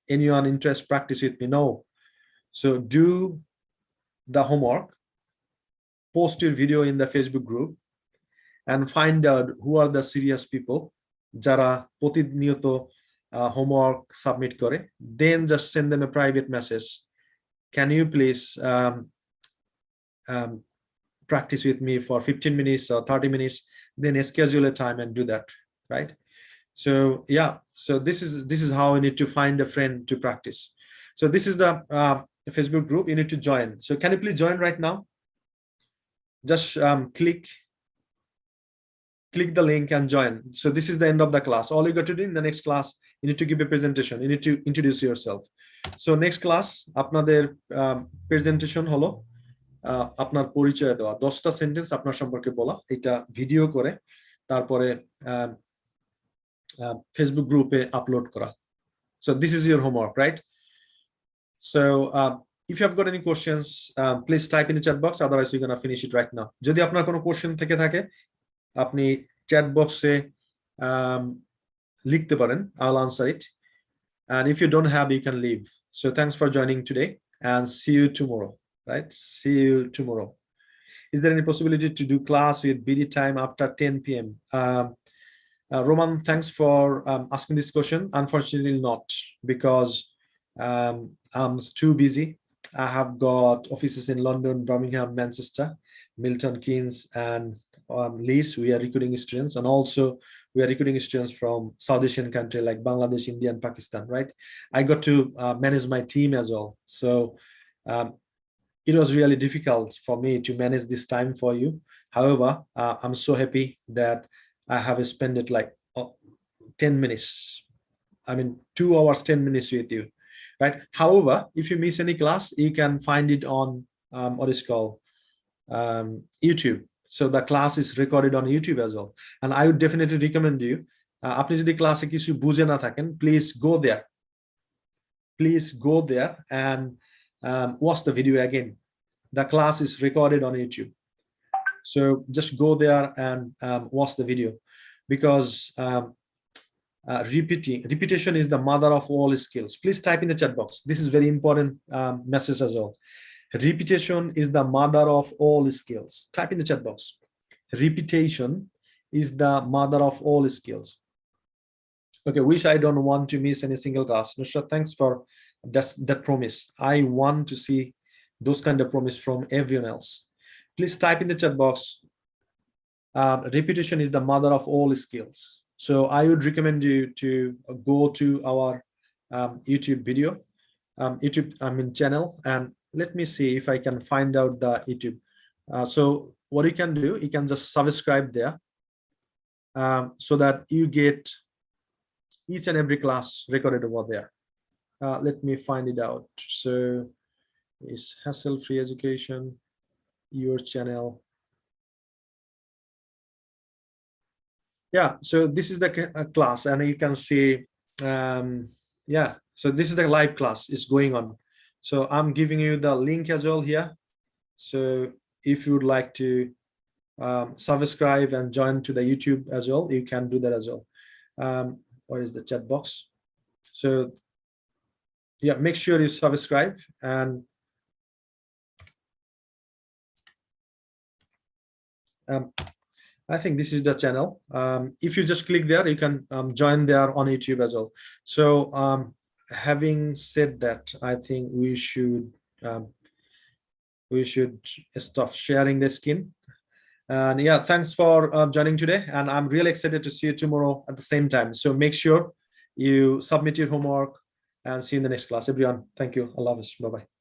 anyone interest practice with me? No. So do the homework, post your video in the Facebook group, and find out who are the serious people jara protiniyoto homework submit kore. Then just send them a private message. Can you please practice with me for 15 minutes or 30 minutes? Then schedule a time and do that, right? So yeah, so this is how you need to find a friend to practice. So this is the Facebook group you need to join. So can you please join right now? Just click the link and join. So this is the end of the class. All you got to do in the next class, you need to give a presentation. You need to introduce yourself. So next class, আপনাদের presentation হলো আপনার পরিচয় দেওয়া, 10টা sentence আপনার সম্পর্কে বলা, এটা ভিডিও করে তারপরে ফেসবুক গ্রুপে আপলোড করা. So this is your homework, right? So if you have got any questions, please type in the chat box. Otherwise, we're gonna finish it right now. যদি আপনার কোনো কোশ্চেন থেকে থাকে, আপনি চ্যাট বক্সে লিখতে পারেন. I'll answer it. And if you don't have, you can leave. So thanks for joining today, and see you tomorrow. Right? See you tomorrow. Is there any possibility to do class with BD time after 10 p.m.? Roman, thanks for asking this question. Unfortunately not, because I'm too busy. I have got offices in London, Birmingham, Manchester, Milton, Keynes, and Leeds. We are recruiting students, and also we are recruiting students from South Asian country like Bangladesh, India, and Pakistan, right? I got to manage my team as well. So it was really difficult for me to manage this time for you. However, I'm so happy that I have spent it like 10 minutes. I mean, 2 hours, 10 minutes with you, right? However, if you miss any class, you can find it on what is called YouTube. So the class is recorded on YouTube as well. And I would definitely recommend you, আপনি যদি ক্লাসে কিছু বুঝে না থাকেন, please go there. Please go there and watch the video again. The class is recorded on YouTube. So just go there and watch the video, because repetition is the mother of all skills. Please type in the chat box. This is very important message as well. Repetition is the mother of all skills. Type in the chat box. Repetition is the mother of all skills. Okay, wish I don't want to miss any single class. Nusrat, thanks for that promise. I want to see those kind of promise from everyone else. Please type in the chat box. Repetition is the mother of all skills. So I would recommend you to go to our YouTube video, channel, and let me see if I can find out the YouTube. So what you can do, you can just subscribe there, so that you get each and every class recorded over there. Let me find it out. So it's hassle-free education, your channel. Yeah, so this is the class, and you can see, yeah, so this is the live class is going on. So I'm giving you the link as well here. So if you would like to subscribe and join to the YouTube as well, you can do that as well. What is the chat box? So yeah, make sure you subscribe, and I think this is the channel. If you just click there, you can join there on YouTube as well. So having said that, I think we should stop sharing the screen. And yeah, thanks for joining today, and I'm really excited to see you tomorrow at the same time. So make sure you submit your homework, and see you in the next class. Everyone, thank you. Allah Hafiz. Bye-bye.